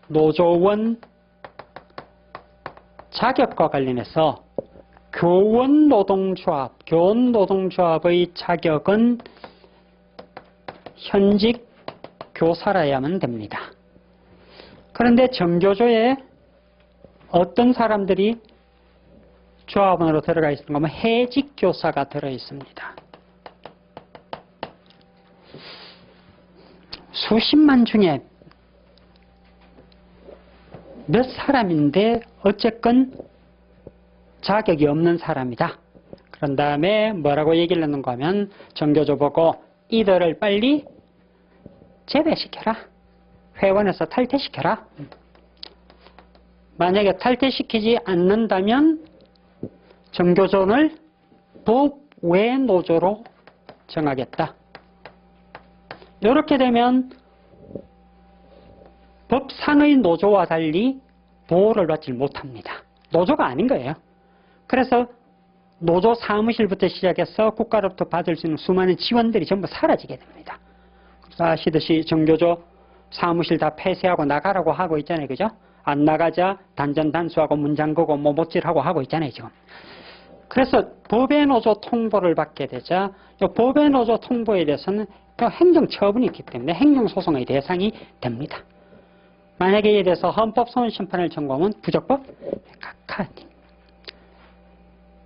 노조원 자격과 관련해서 교원노동조합의 자격은 현직 교사라야만 됩니다. 그런데 정교조에 어떤 사람들이 조합원으로 들어가 있는 거면 해직 교사가 들어 있습니다. 수십만 중에 몇 사람인데 어쨌건 자격이 없는 사람이다. 그런 다음에 뭐라고 얘기를 했는가 하면 정교조 보고 이들을 빨리 제대시켜라. 회원에서 탈퇴시켜라. 만약에 탈퇴시키지 않는다면 정교조를 법 외 노조로 정하겠다. 이렇게 되면 법상의 노조와 달리 보호를 받지 못합니다. 노조가 아닌 거예요. 그래서 노조 사무실부터 시작해서 국가로부터 받을 수 있는 수많은 지원들이 전부 사라지게 됩니다. 아시듯이 정교조 사무실 다 폐쇄하고 나가라고 하고 있잖아요. 그죠? 안 나가자 단전 단수하고 문 잠그고 뭐 못질하고 하고 있잖아요. 지금. 그래서 법의 노조 통보를 받게 되자 법의 노조 통보에 대해서는 행정처분이 있기 때문에 행정소송의 대상이 됩니다. 만약에 이에 대해서 헌법소원심판을 청구하면 부적법 각하입니다.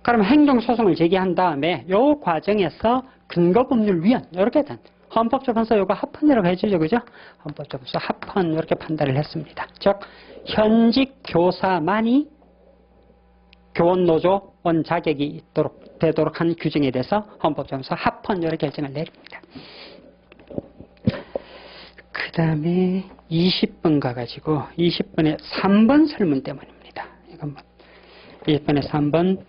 그럼 행정소송을 제기한 다음에 이 과정에서 근거법률위원 이렇게 된 헌법재판소 이거 합헌이라고 해주죠. 그죠? 헌법재판소 합헌 이렇게 판단을 했습니다. 즉 현직 교사만이 교원노조원 자격이 되도록 한 규정에 대해서 헌법재판소 합헌 이렇게 결정을 내립니다. 그 다음에 20번 가가지고 20번에 3번 설문 때문입니다. 이건 20번에 3번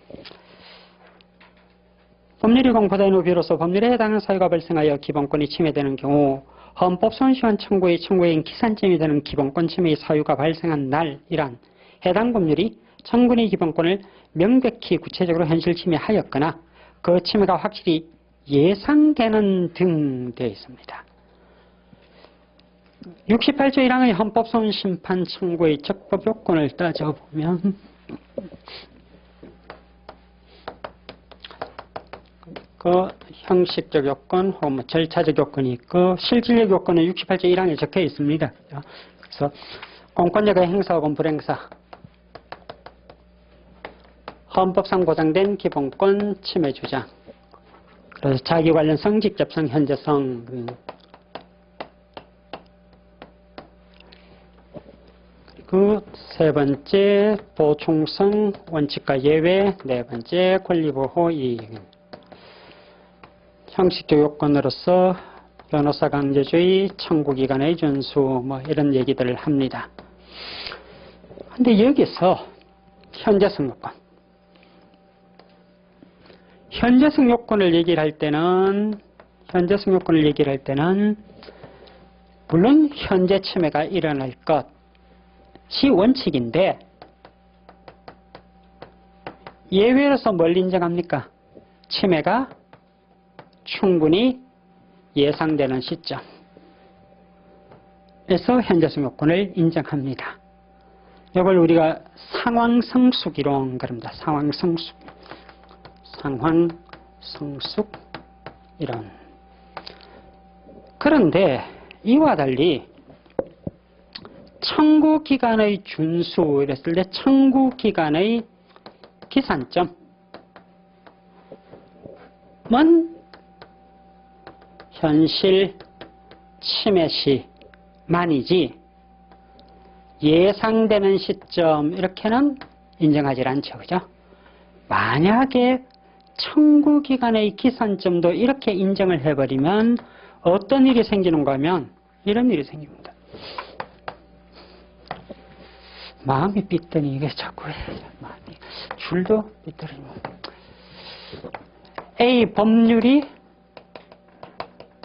법률이 공포된 후 비로소 법률에 해당하는 사유가 발생하여 기본권이 침해되는 경우 헌법소원시원 청구인 기산점이 되는 기본권 침해의 사유가 발생한 날이란 해당 법률이 청구인의 기본권을 명백히 구체적으로 현실 침해하였거나 그 침해가 확실히 예상되는 등 되어 있습니다. 68조 1항의 헌법소원심판 청구의 적법 요건을 따져보면 그 형식적 요건 혹은 뭐 절차적 요건이 있고 실질적 요건은 68조 1항에 적혀 있습니다. 그래서 공권력의 행사 혹은 불행사 헌법상 보장된 기본권 침해 주장 그래서 자기 관련성, 직접성, 현재성 그리고 세 번째 보충성, 원칙과 예외 네 번째 권리보호 이익 형식적 요건으로서 변호사 강제주의, 청구기관의 준수 뭐 이런 얘기들을 합니다. 근데 여기서 현재성 요건 현재성 요건을 얘기를 할 때는 물론 현재 침해가 일어날 것이 원칙인데 예외로서 뭘 인정합니까? 침해가 충분히 예상되는 시점에서 현재성 요건을 인정합니다. 이걸 우리가 상황성숙 이론 그럽니다. 상황성숙 이론. 그런데 이와 달리 청구기간의 준수 이랬을 때 청구기간의 기산점은 현실 침해 시만이지 예상되는 시점 이렇게는 인정하지 않죠. 그죠? 만약에 청구기간의 기산점도 이렇게 인정을 해버리면 어떤 일이 생기는가 하면 이런 일이 생깁니다. 마음이 삐뚤니 이게 자꾸 마음이 줄도 삐뚤니 A 법률이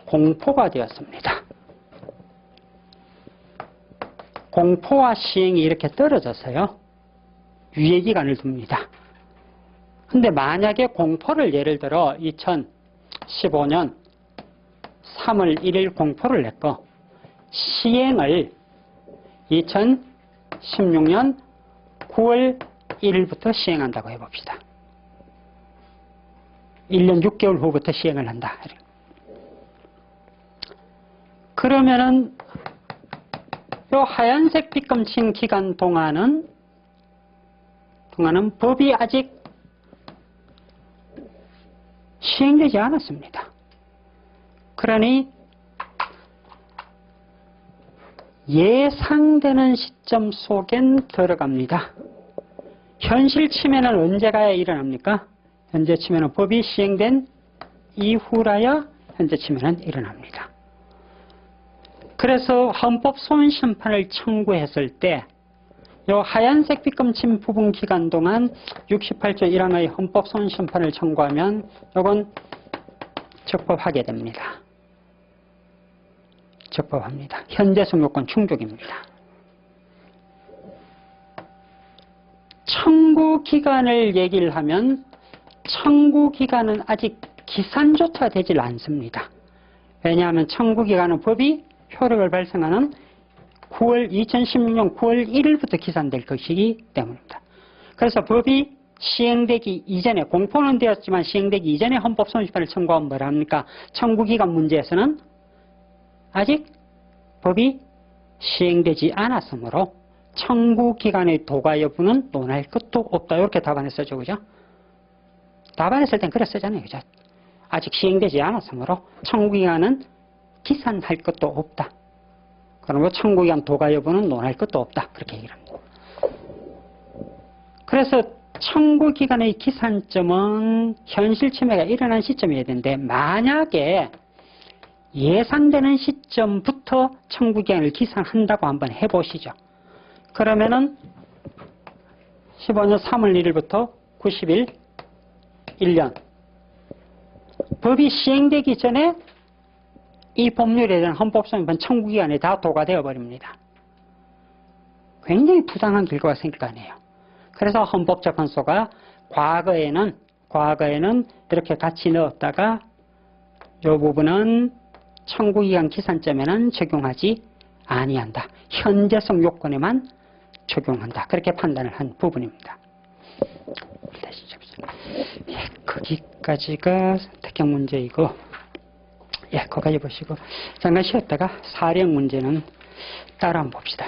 공포가 되었습니다. 공포와 시행이 이렇게 떨어져서요. 유예기간을 둡니다. 근데 만약에 공포를 예를 들어 2015년 3월 1일 공포를 냈고 시행을 2016년 9월 1일부터 시행한다고 해봅시다. 1년 6개월 후부터 시행을 한다. 그러면은 요 하얀색 빗금 친 기간 동안은 법이 아직 시행되지 않았습니다. 그러니 예상되는 시점 속엔 들어갑니다. 현실 침해는 언제 가야 일어납니까? 현재 침해는 법이 시행된 이후라야 현재 침해는 일어납니다. 그래서 헌법소원심판을 청구했을 때 이 하얀색 빗금 친 부분 기간 동안 68조 1항의 헌법소원심판을 청구하면 이건 적법하게 됩니다. 적법합니다. 현재성 요건 충족입니다. 청구기간을 얘기를 하면 청구기간은 아직 기산조차 되질 않습니다. 왜냐하면 청구기간은 법이 효력을 발생하는 2016년 9월 1일부터 기산될 것이기 때문입니다. 그래서 법이 시행되기 이전에, 공포는 되었지만 시행되기 이전에 헌법소원심판을 청구하면 뭐라 합니까? 청구기간 문제에서는 아직 법이 시행되지 않았으므로 청구기간의 도가 여부는 논할 것도 없다. 이렇게 답안에 쓰죠. 그죠? 답안에 쓸 땐 그래 쓰잖아요. 그죠? 아직 시행되지 않았으므로 청구기간은 기산할 것도 없다. 그러므로 청구기간 도가 여부는 논할 것도 없다. 그렇게 얘기를 합니다. 그래서 청구기간의 기산점은 현실 침해가 일어난 시점이어야 되는데, 만약에 예상되는 시점부터 청구기간을 기산한다고 한번 해보시죠. 그러면은 15년 3월 1일부터 90일 1년 법이 시행되기 전에 이 법률에 대한 헌법소원심판 청구기간에 다 도가 되어버립니다. 굉장히 부당한 결과가 생길 거 아니에요. 그래서 헌법재판소가 과거에는 이렇게 같이 넣었다가 이 부분은 청구기간 기산점에는 적용하지 아니한다. 현재성 요건에만 적용한다. 그렇게 판단을 한 부분입니다. 예, 거기까지가 선택형 문제이고, 예, 거기까지 보시고 잠깐 쉬었다가 사령 문제는 따라 한번 봅시다.